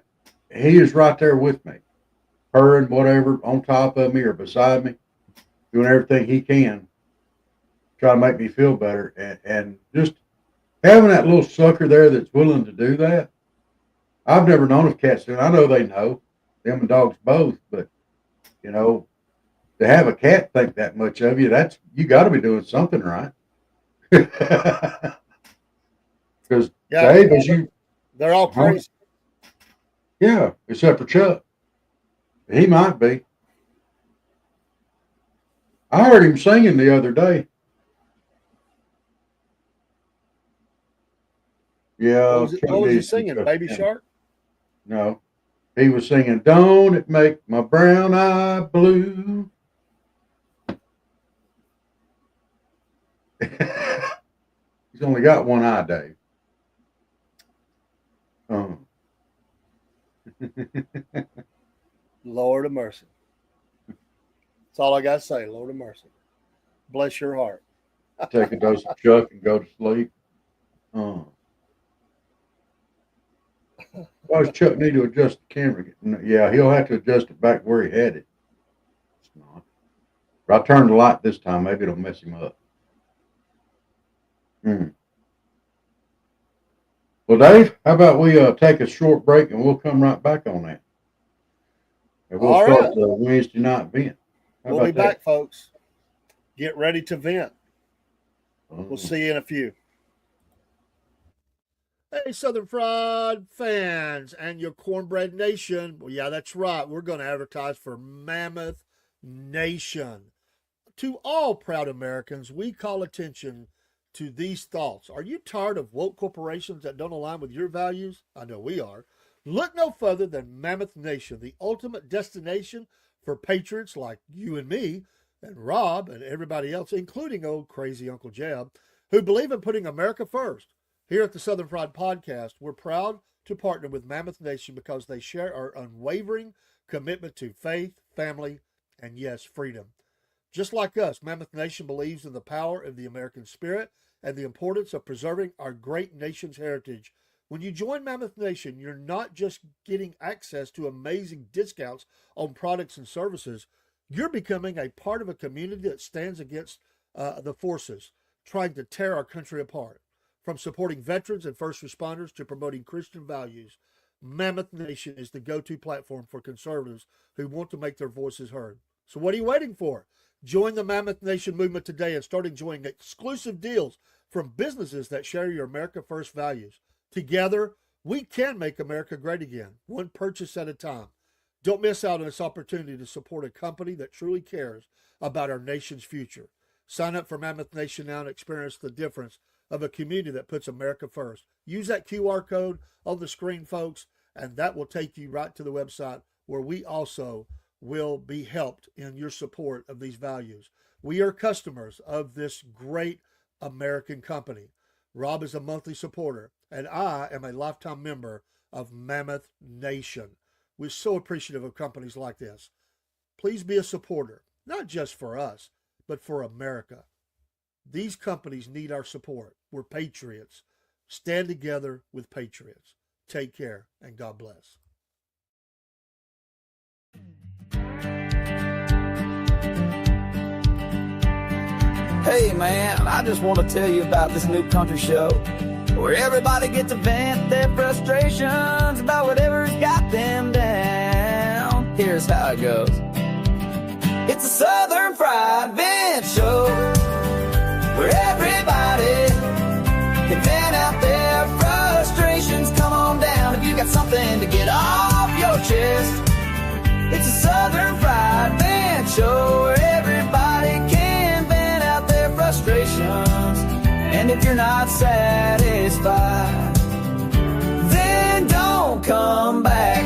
he is right there with me, purring, whatever, on top of me or beside me, doing everything he can, try to make me feel better. And just having that little sucker there that's willing to do that, I've never known of cats doing. I know they know, them and dogs both, but, to have a cat think that much of you, you got to be doing something right. Because Dave, they're all crazy. Yeah, except for Chuck. He might be. I heard him singing the other day. Yeah. What was he singing? Baby Shark? No. He was singing, "Don't it make my brown eye blue?" He's only got one eye, Dave. Lord of mercy. That's all I got to say. Lord of mercy. Bless your heart. Take a dose of Chuck and go to sleep. Why does Chuck need to adjust the camera? Yeah, he'll have to adjust it back where he had it. It's not. But I turned the light this time. Maybe it'll mess him up. Well, Dave, how about we take a short break and we'll come right back on that. And we'll start the Wednesday night vent. We'll be back, folks. Get ready to vent. We'll see you in a few. Hey, Southern Fried fans and your Cornbread Nation. Well, yeah, that's right. We're going to advertise for Mammoth Nation. To all proud Americans, we call attention to these thoughts. Are you tired of woke corporations that don't align with your values? I know we are. Look no further than Mammoth Nation, the ultimate destination for patriots like you and me and Rob and everybody else, including old crazy Uncle Jeb, who believe in putting America first. Here at the Southern Fried Podcast, we're proud to partner with Mammoth Nation because they share our unwavering commitment to faith, family, and yes, freedom. Just like us, Mammoth Nation believes in the power of the American spirit and the importance of preserving our great nation's heritage. When you join Mammoth Nation, you're not just getting access to amazing discounts on products and services. You're becoming a part of a community that stands against the forces trying to tear our country apart. From supporting veterans and first responders to promoting Christian values, Mammoth Nation is the go-to platform for conservatives who want to make their voices heard. So what are you waiting for? Join the Mammoth Nation movement today and start enjoying exclusive deals from businesses that share your America First values. Together, we can make America great again, one purchase at a time. Don't miss out on this opportunity to support a company that truly cares about our nation's future. Sign up for Mammoth Nation now and experience the difference of a community that puts America first. Use that QR code on the screen, folks, and that will take you right to the website where we also will be helped in your support of these values. We are customers of this great American company. Rob is a monthly supporter, and I am a lifetime member of Mammoth Nation. We're so appreciative of companies like this. Please be a supporter, not just for us, but for America. These companies need our support. We're patriots. Stand together with patriots. Take care, and God bless. Hey man, I just want to tell you about this new country show where everybody gets to vent their frustrations about whatever's got them down. Here's how it goes. It's a Southern Fried Vent Show where everybody can vent out their frustrations. Come on down if you got something to get off your chest. It's a Southern Fried Vent Show where everybody can vent out their frustrations. And if you're not satisfied, then don't come back.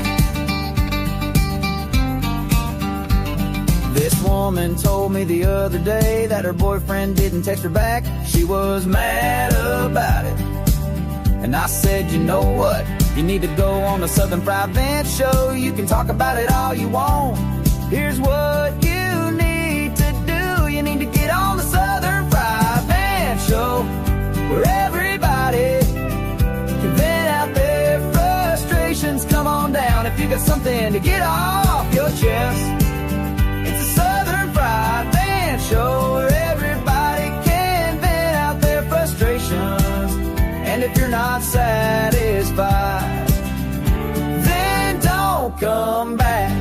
This woman told me the other day that her boyfriend didn't text her back. She was mad about it. And I said, you know what? You need to go on the Southern Fried Vent Show. You can talk about it all you want. Here's what you need to do. You need to get on the Southern Fried Vent Show where everybody can vent out their frustrations. Come on down if you got something to get off your chest. It's a Southern Fried Vent Show where everybody can vent out their frustrations. And if you're not satisfied, then don't come back.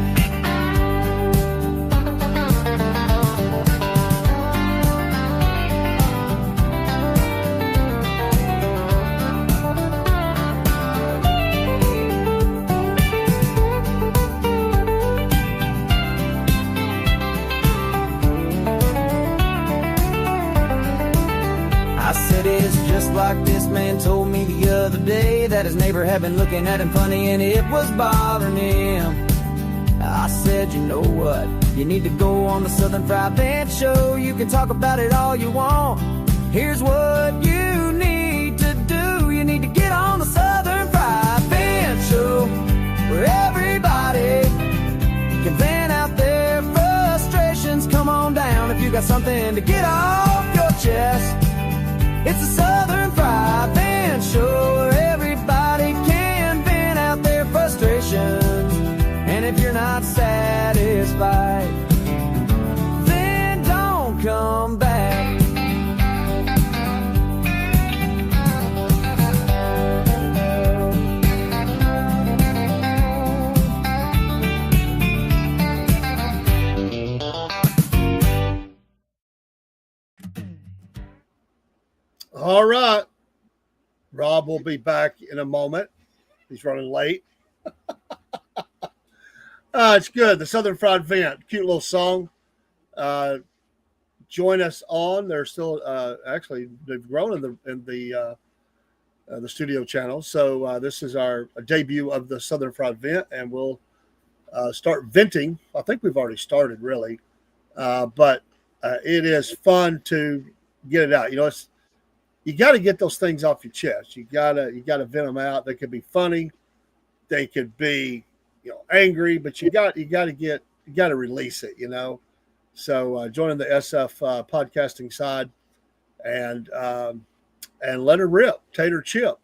I said it's just like this man told me the other day, that his neighbor had been looking at him funny and it was bothering him. I said, you know what? You need to go on the Southern Fried Vent Show. You can talk about it all you want. Here's what you need to do. You need to get on the Southern Fried Vent Show where everybody can vent out their frustrations. Come on down if you got something to get off your chest. It's a Southern Fried Vent Show where everybody can vent out their frustrations. And if you're not satisfied, then don't come back. All right. Rob will be back in a moment. He's running late. It's good. The Southern Fried Vent. Cute little song. Join us on. They're still actually they've grown in the studio channel. So this is our debut of the Southern Fried Vent, and we'll start venting. I think we've already started, really. But it is fun to get it out. You got to get those things off your chest. You gotta vent them out. They could be funny, they could be angry, but you got to release it. So joining the SF podcasting side and let her rip, Tater Chip.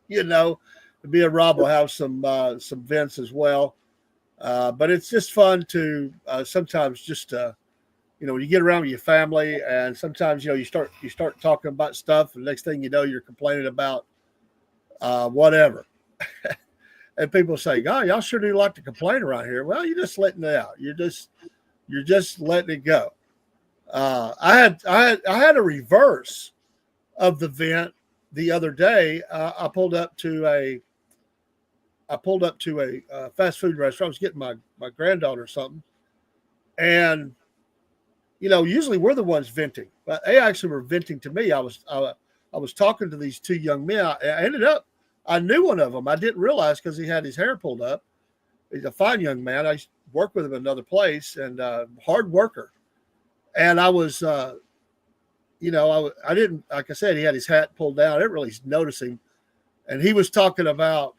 Me and Rob will have some vents as well. But it's just fun to sometimes just when you get around with your family, and sometimes you start talking about stuff, and next thing you know, you're complaining about whatever. And people say, "God, y'all sure do like to complain around here." Well, you're just letting it out. You're just letting it go. I had a reverse of the vent the other day. I pulled up to a fast food restaurant. I was getting my granddaughter something, and usually we're the ones venting, but they actually were venting to me. I was talking to these two young men. I knew one of them. I didn't realize because he had his hair pulled up. He's a fine young man. I worked with him in another place, and hard worker. And I was, I didn't, like I said, he had his hat pulled down. I didn't really notice him. And he was talking about,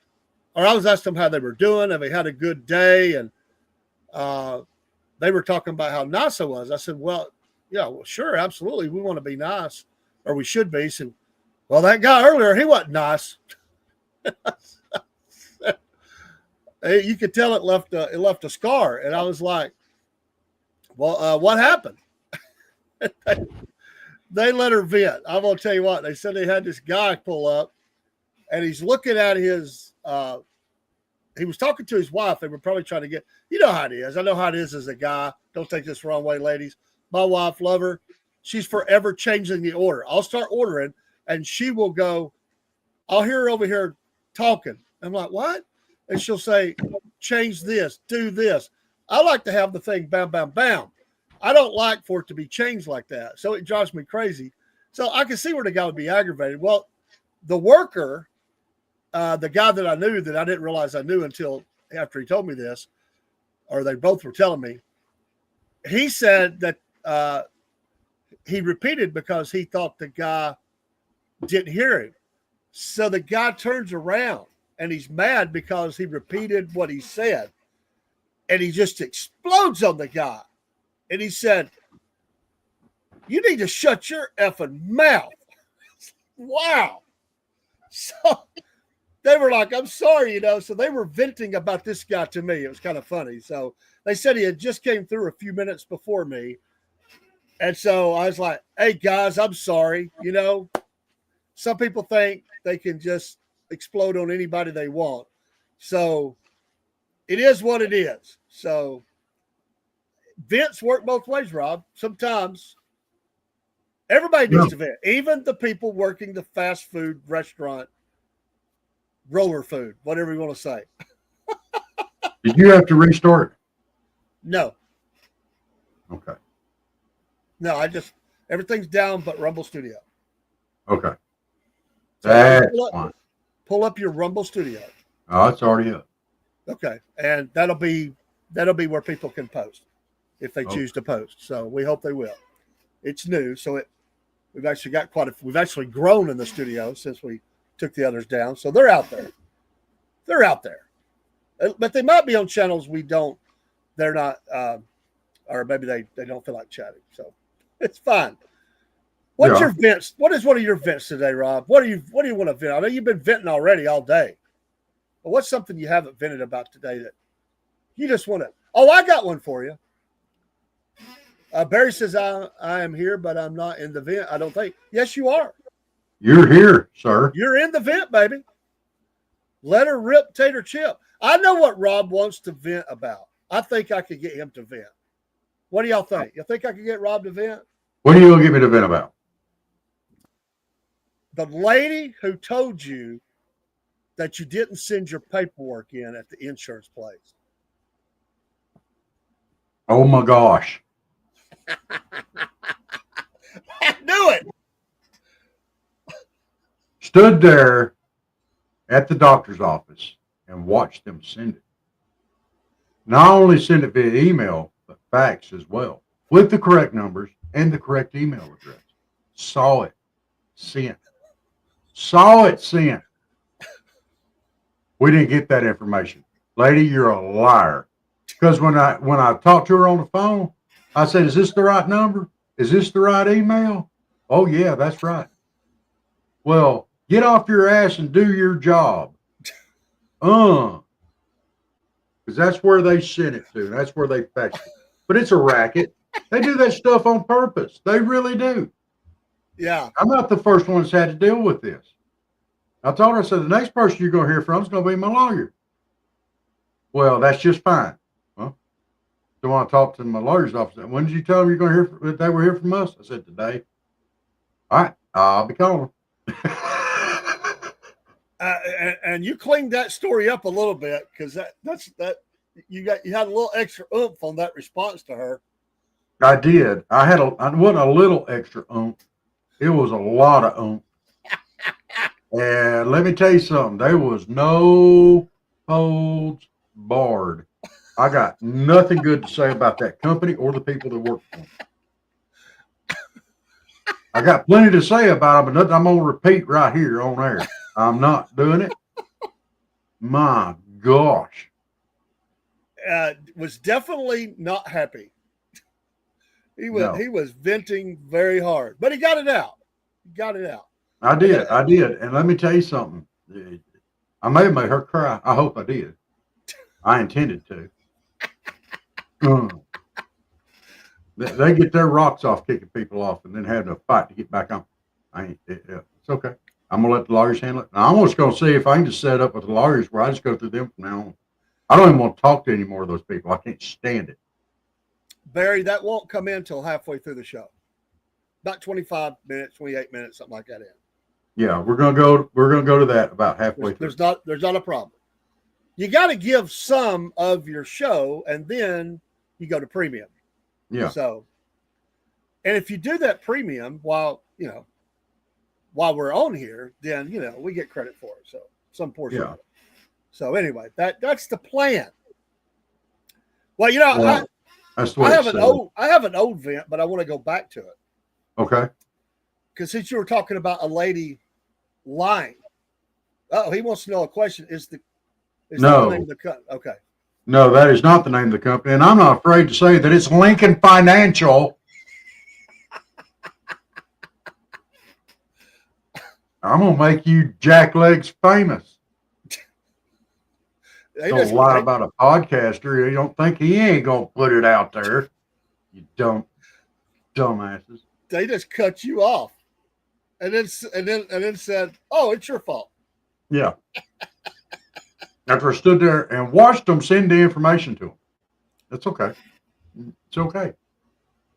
or I was asking them how they were doing, and they had a good day. And they were talking about how nice I was. I said, well, sure, absolutely. We want to be nice, or we should be. He said, well, that guy earlier, he wasn't nice. You could tell it left a scar. And I was like, well, what happened? They let her vent. I'm going to tell you what, they said they had this guy pull up, and he's looking at his, he was talking to his wife. They were probably trying to get, how it is. I know how it is as a guy. Don't take this the wrong way, ladies. My wife, love her. She's forever changing the order. I'll start ordering, and she will go, I'll hear her over here talking. I'm like, what? And she'll say, change this, do this. I like to have the thing bam, bam, bam. I don't like for it to be changed like that. So it drives me crazy. So I can see where the guy would be aggravated. Well, the worker, the guy that I knew that I didn't realize I knew until after he told me this, or they both were telling me, he said that he repeated because he thought the guy didn't hear him. So the guy turns around and he's mad because he repeated what he said. And he just explodes on the guy. And he said, you need to shut your effing mouth. Wow. So they were like, I'm sorry, So they were venting about this guy to me. It was kind of funny. So they said he had just came through a few minutes before me. And so I was like, hey, guys, I'm sorry. Some people think they can just explode on anybody they want. So it is what it is. So vents work both ways, Rob. Sometimes everybody needs to vent, even the people working the fast food restaurant, roller food, whatever you want to say. Did you have to restart? No. Okay. No, everything's down but Rumble Studio. Okay. So That's fine. Pull up your Rumble Studio. Oh, it's already up. Okay. And that'll be where people can post if they choose to post. So we hope they will. It's new. So we've actually grown in the studio since we took the others down. So they're out there. But they might be on channels they're not, or maybe they don't feel like chatting. So it's fine. What's your vents? What is one of your vents today, Rob? What do you want to vent? I know you've been venting already all day. But what's something you haven't vented about today that you just want to? Oh, I got one for you. Barry says, I am here, but I'm not in the vent, I don't think. Yes, you are. You're here, sir. You're in the vent, baby. Let her rip, Tater Chip. I know what Rob wants to vent about. I think I could get him to vent. What do y'all think? You think I could get Rob to vent? What are you going to get me to vent about? The lady who told you that you didn't send your paperwork in at the insurance place. Oh, my gosh. I knew it. Stood there at the doctor's office and watched them send it. Not only send it via email, but fax as well. with the correct numbers and the correct email address. Saw it sent. Saw it sent. We didn't get that information. Lady, you're a liar. Because when I talked to her on the phone, I said, is this the right number? Is this the right email? Oh, yeah, that's right. Well, get off your ass and do your job. Because that's where they sent it to. That's where they faxed it. But it's a racket. They do that stuff on purpose. They really do. Yeah. I'm not the first one that's had to deal with this. I told her, I said, the next person you're going to hear from is going to be my lawyer. Well, that's just fine. Well, do I want to talk to my lawyer's office? When did you tell them you're going to hear that they were here from us? I said, today. All right, I'll be calling. And you cleaned that story up a little bit because that's you had a little extra oomph on that response to her. I did. I wasn't a little extra oomph. It was a lot of oomph. And let me tell you something. There was no holds barred. I got nothing good to say about that company or the people that work for them. I got plenty to say about them, but nothing I'm going to repeat right here on air. I'm not doing it. My gosh. Was definitely not happy. He was venting very hard, but he got it out. I did. And let me tell you something. I may have made her cry. I hope I did. I intended to. They get their rocks off kicking people off and then having to fight to get back on. It's okay. I'm going to let the lawyers handle it. Now, I'm just going to see if I can just set it up with the lawyers where I just go through them from now on. I don't even want to talk to any more of those people. I can't stand it. Barry, that won't come in until halfway through the show. About 25 minutes, 28 minutes, something like that in. Yeah, we're gonna go to that about halfway through. There's not a problem. You got to give some of your show, and then you go to premium. Yeah. So, and if you do that premium while we're on here, then we get credit for it. So some portion of it. So anyway, that's the plan. Well, that's the way I have an old vent, but I want to go back to it. Okay. Because since you were talking about a lady lying, he wants to know a question. Is that the name of the company? Okay. No, that is not the name of the company, and I'm not afraid to say that it's Lincoln Financial. I'm gonna make you jacklegs famous. Don't lie about a podcaster. You don't think he ain't gonna put it out there? You dumbasses. They just cut you off, and then said, "Oh, it's your fault." Yeah. After I stood there and watched them send the information to them. That's okay. It's okay. That's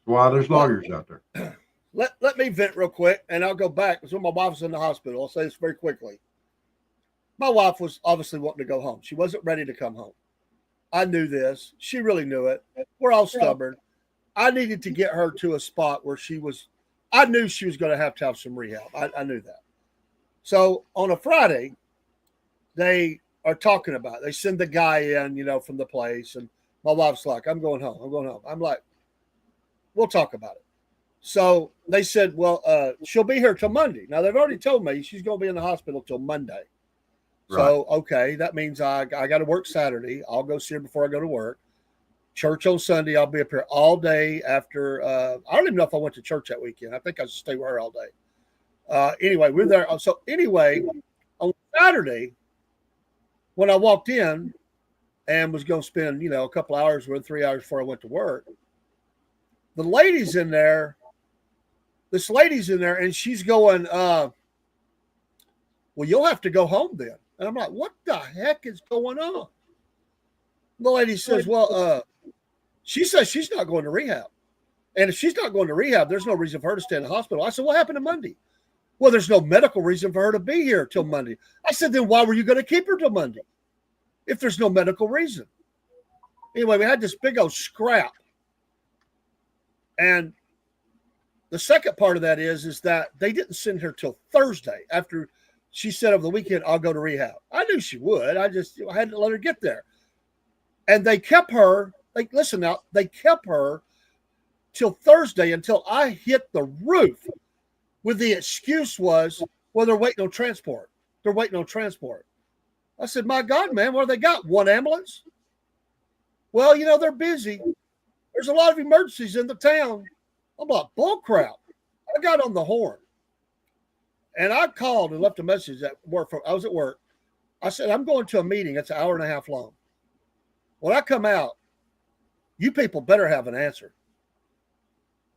why there's lawyers out there. Let me vent real quick, and I'll go back. So my wife was in the hospital. I'll say this very quickly. My wife was obviously wanting to go home. She wasn't ready to come home. I knew this. She really knew it. We're all stubborn. I needed to get her to a spot where I knew she was going to have some rehab. I knew that. So on a Friday, they are talking about it. They send the guy in, from the place. And my wife's like, I'm going home. I'm like, we'll talk about it. So they said, well, she'll be here till Monday. Now, they've already told me she's going to be in the hospital till Monday. Right. So, okay, that means I got to work Saturday. I'll go see her before I go to work. Church on Sunday. I'll be up here all day after. I don't even know if I went to church that weekend. I think I just stay with her all day. Anyway, we're there. So anyway, on Saturday, when I walked in and was going to spend, a couple hours with 3 hours before I went to work, the lady's in there. This lady's in there, and she's going, well, you'll have to go home then. And I'm like, what the heck is going on? The lady says, well, she says she's not going to rehab. And if she's not going to rehab, there's no reason for her to stay in the hospital. I said, what happened to Monday? Well, there's no medical reason for her to be here till Monday. I said, then why were you going to keep her till Monday if there's no medical reason? Anyway, we had this big old scrap. And the second part of that is that they didn't send her till Thursday after she said over the weekend, I'll go to rehab. I knew she would. I had to let her get there. And they kept her. They kept her till Thursday until I hit the roof with the excuse was, well, they're waiting on transport. They're waiting on transport. I said, my God, man, what do they got? One ambulance? Well, they're busy. There's a lot of emergencies in the town. I'm like, bull crap. I got on the horn. And I called and left a message at work. I was at work. I said, I'm going to a meeting. It's an hour and a half long. When I come out, you people better have an answer.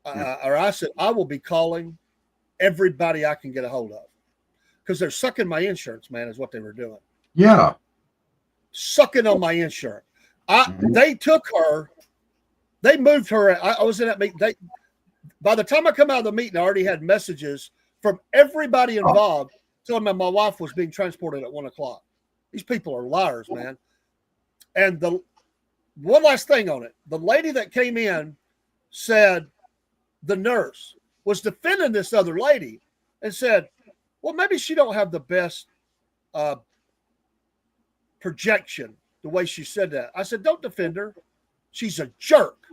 Or I said, I will be calling everybody I can get a hold of. Because they're sucking my insurance, man, is what they were doing. Yeah. Sucking on my insurance. They took her. They moved her. I was in that meeting. By the time I come out of the meeting, I already had messages from everybody involved telling me my wife was being transported at 1:00. These people are liars, man. And the one last thing on it, the lady that came in said the nurse was defending this other lady and said, well, maybe she don't have the best projection, the way she said that. I said, don't defend her. She's a jerk.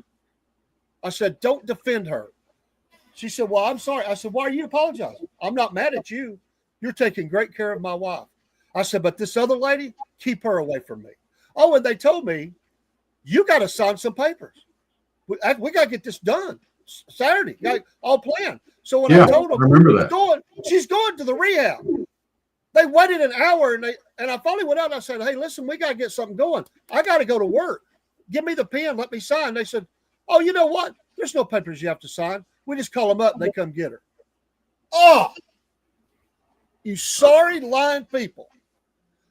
I said, don't defend her. She said, well, I'm sorry. I said, why are you apologizing? I'm not mad at you. You're taking great care of my wife. I said, but this other lady, keep her away from me. Oh, and they told me, you got to sign some papers. We got to get this done Saturday. All planned. So when I told them, she's going to the rehab. They waited an hour, and I finally went out and I said, hey, listen, we got to get something going. I got to go to work. Give me the pen. Let me sign. They said, oh, you know what? There's no papers you have to sign. We just call them up and they come get her. Oh, you sorry, lying people.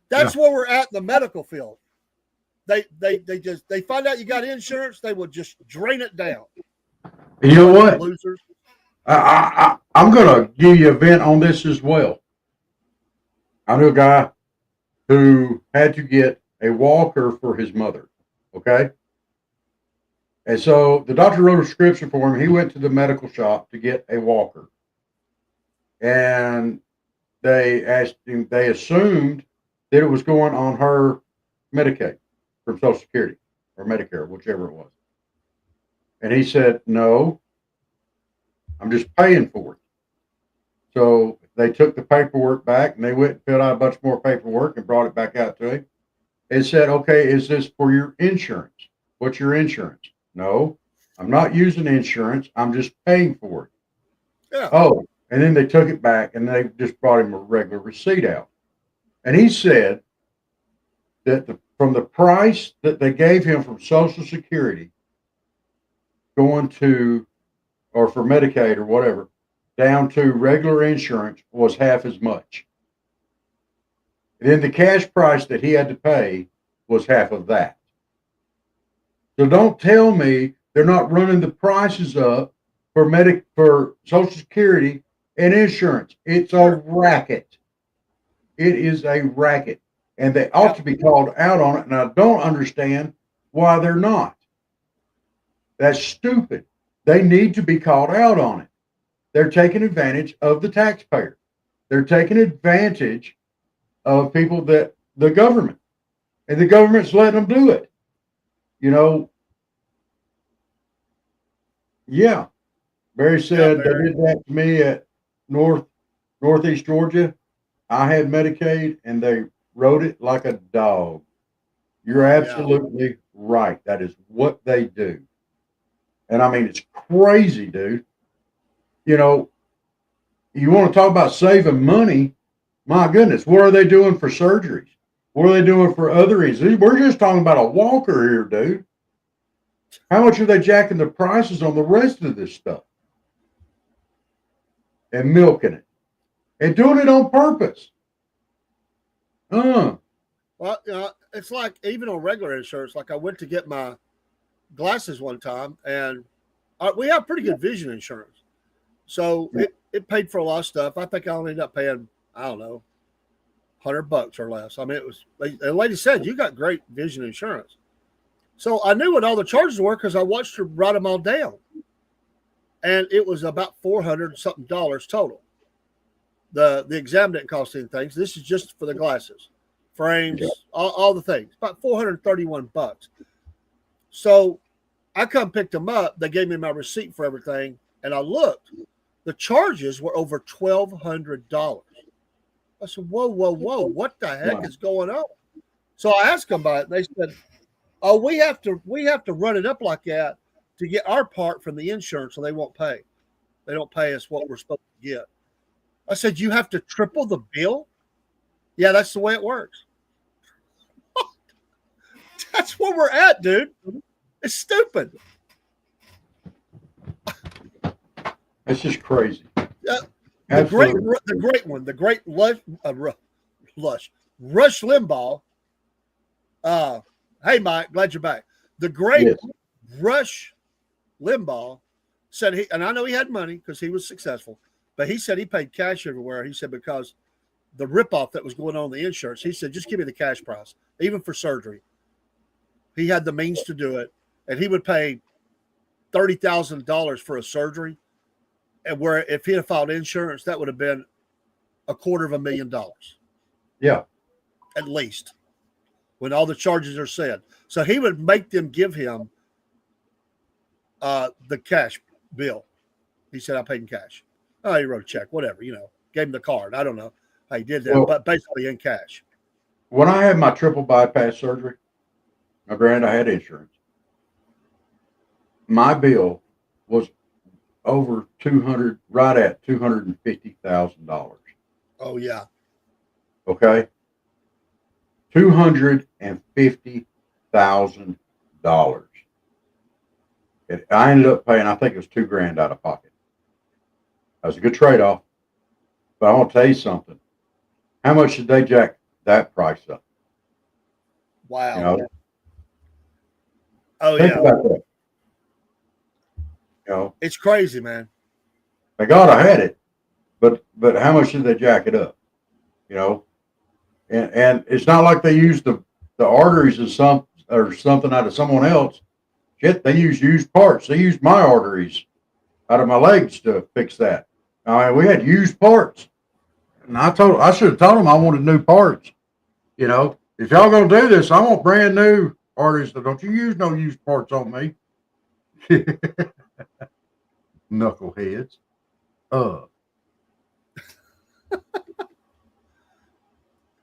That's where we're at in the medical field. They find out you got insurance, they will just drain it down. You know what? Losers. I'm going to give you a vent on this as well. I knew a guy who had to get a walker for his mother. Okay. And so the doctor wrote a prescription for him. He went to the medical shop to get a walker. And they asked him, they assumed that it was going on her Medicaid from Social Security or Medicare, whichever it was. And he said, no, I'm just paying for it. So they took the paperwork back and they went and filled out a bunch more paperwork and brought it back out to him. And said, okay, is this for your insurance? What's your insurance? No, I'm not using insurance. I'm just paying for it. Yeah. Oh, and then they took it back and they just brought him a regular receipt out. And he said that from the price that they gave him from Social Security going to, or for Medicaid or whatever, down to regular insurance was half as much. And then the cash price that he had to pay was half of that. So don't tell me they're not running the prices up for Social Security and insurance. It's a racket. It is a racket. And they ought to be called out on it. And I don't understand why they're not. That's stupid. They need to be called out on it. They're taking advantage of the taxpayer. They're taking advantage of people that the government, and the government's letting them do it. You know, yeah. Barry said they did that to me at Northeast Georgia. I had Medicaid and they rode it like a dog. You're absolutely right. That is what they do. And I mean, it's crazy, dude. You know, you want to talk about saving money. My goodness, what are they doing for surgeries? What are they doing for other reasons? We're just talking about a walker here, dude. How much are they jacking the prices on the rest of this stuff? And milking it. And doing it on purpose. Well, it's like even on regular insurance, like I went to get my glasses one time, and we have pretty good vision insurance. So it paid for a lot of stuff. I think I only ended up paying, I don't know, $100 or less. I mean, the lady said, you got great vision insurance. So I knew what all the charges were because I watched her write them all down. And it was about $400 something total. The exam didn't cost anything. So this is just for the glasses, frames, all the things. About $431. So I come picked them up. They gave me my receipt for everything, and I looked. The charges were over $1,200. I said, "Whoa, whoa, whoa! What the heck is going on?" So I asked them about it. They said, "Oh, we have to run it up like that to get our part from the insurance, so they won't pay. They don't pay us what we're supposed to get." I said, "You have to triple the bill?" Yeah, that's the way it works. That's where we're at, dude. It's stupid. It's just crazy. The great one, the great Rush Limbaugh. Hey, Mike, glad you're back. The great Rush Limbaugh said and I know he had money because he was successful, but he said he paid cash everywhere. He said because the ripoff that was going on in the insurance, he said, just give me the cash price, even for surgery. He had the means to do it, and he would pay $30,000 for a surgery, and where if he had filed insurance, that would have been $250,000. Yeah, at least, when all the charges are said. So he would make them give him the cash bill. He said, "I paid in cash." Oh, he wrote a check, whatever, gave him the card. I don't know how he did that, but basically in cash. When I had my triple bypass surgery, granted I had insurance, my bill was over right at $250,000. Oh yeah. Okay. $250,000. I ended up paying, I think it was $2,000 out of pocket. That was a good trade-off. But I want to tell you something. How much did they jack that price up? Wow. Think about that. It's crazy, man. Thank God I had it, but how much did they jack it up? And it's not like they used the arteries or something out of someone else. Shit, they used used parts. They used my arteries out of my legs to fix that. I mean, we had used parts, and I should have told them I wanted new parts. If y'all gonna do this, I want brand new arteries. So don't you use no used parts on me. Knuckleheads. I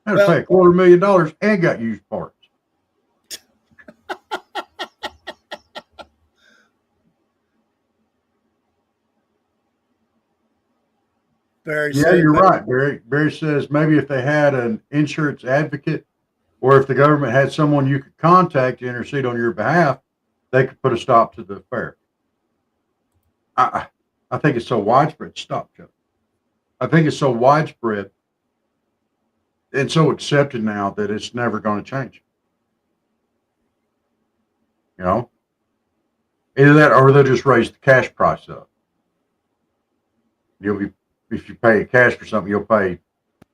had to pay $250,000 and got used parts. Barry you're right. Barry says maybe if they had an insurance advocate or if the government had someone you could contact to intercede on your behalf, they could put a stop to the affair. I think it's so widespread. Stop, Joe. I think it's so widespread and so accepted now that it's never going to change. Either that or they'll just raise the cash price up. If you pay cash for something, you'll pay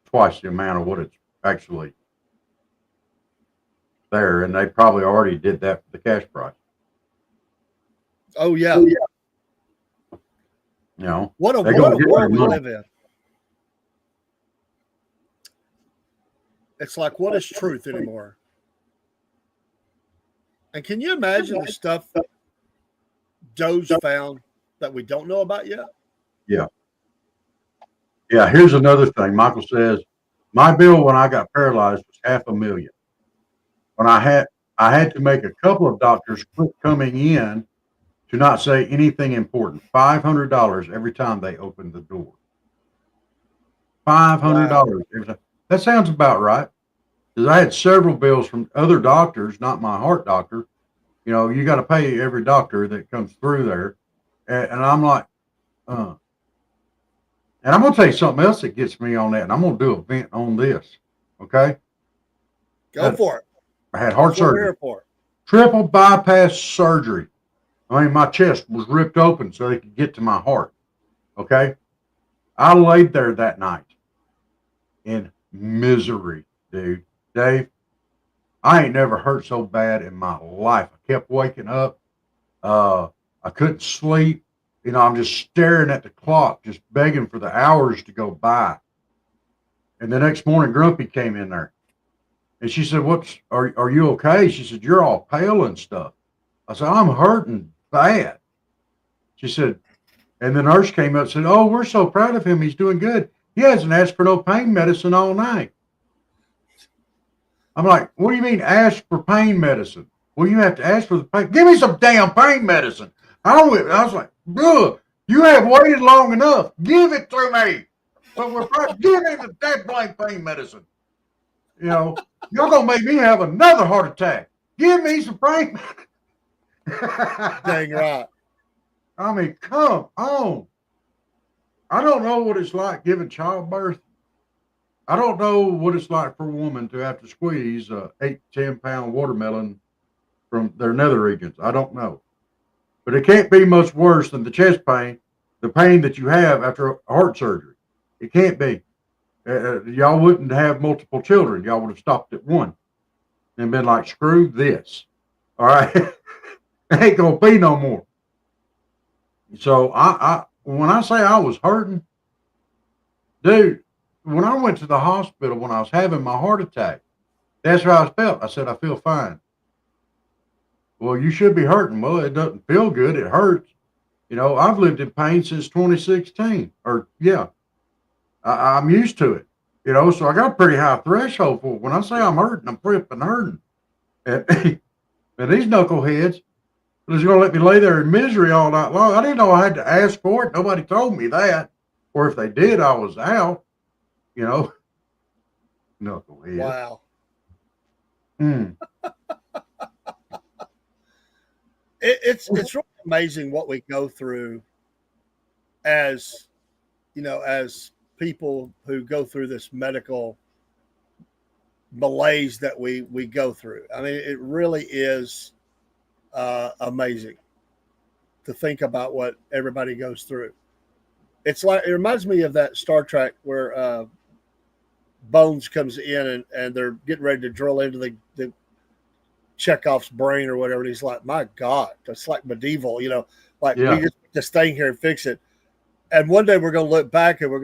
twice the amount of what it's actually there, and they probably already did that for the cash price. Oh yeah. What a world we live in. It's like, what is truth anymore? And can you imagine the stuff Doge found that we don't know about yet? Yeah. Yeah, here's another thing. Michael says, my bill when I got paralyzed was $500,000. When I had to make a couple of doctors quit coming in to not say anything important. $500 every time they opened the door. $500 every time. That sounds about right. Because I had several bills from other doctors, not my heart doctor. You got to pay every doctor that comes through there. And I'm like, And I'm going to tell you something else that gets me on that, and I'm going to do a vent on this, okay? Go for it. I had heart surgery. For. Triple bypass surgery. I mean, my chest was ripped open so they could get to my heart, okay? I laid there that night in misery, dude. Dave, I ain't never hurt so bad in my life. I kept waking up. I couldn't sleep. I'm just staring at the clock, just begging for the hours to go by. And the next morning, Grumpy came in there. And she said, are you okay? She said, you're all pale and stuff. I said, I'm hurting bad. She said, and the nurse came up and said, oh, we're so proud of him. He's doing good. He hasn't asked for no pain medicine all night. I'm like, what do you mean ask for pain medicine? Well, you have to ask for the pain. Give me some damn pain medicine. I was like, ugh, you have waited long enough. Give it to me. But give me the damn blank pain medicine. You know, you're going to make me have another heart attack. Give me some pain. Dang right. I mean, come on. I don't know what it's like giving childbirth. I don't know what it's like for a woman to have to squeeze a 8 to 10 pound watermelon from their nether regions. I don't know. But it can't be much worse than the chest pain, the pain that you have after heart surgery. It can't be. Y'all wouldn't have multiple children. Y'all would have stopped at one and been like, screw this. All right. Ain't going to be no more. So when I say I was hurting, dude, when I went to the hospital when I was having my heart attack, that's how I felt. I said, I feel fine. Well, you should be hurting. Well, it doesn't feel good. It hurts. You know, I've lived in pain since 2016. Or, yeah, I'm used to it. You know, so I got a pretty high threshold for it. When I say I'm hurting, I'm flipping hurting. And, and these knuckleheads was going to let me lay there in misery all night long. I didn't know I had to ask for it. Nobody told me that. Or if they did, I was out. You know, knucklehead. Wow. It's really amazing what we go through as, you know, as people who go through this medical malaise that we go through. I mean, it really is amazing to think about what everybody goes through. It's like, it reminds me of that Star Trek where Bones comes in and they're getting ready to drill into the Chekhov's brain or whatever. And he's like, my God, that's like medieval, you know, like we just stay here and fix it. And one day we're going to look back and we're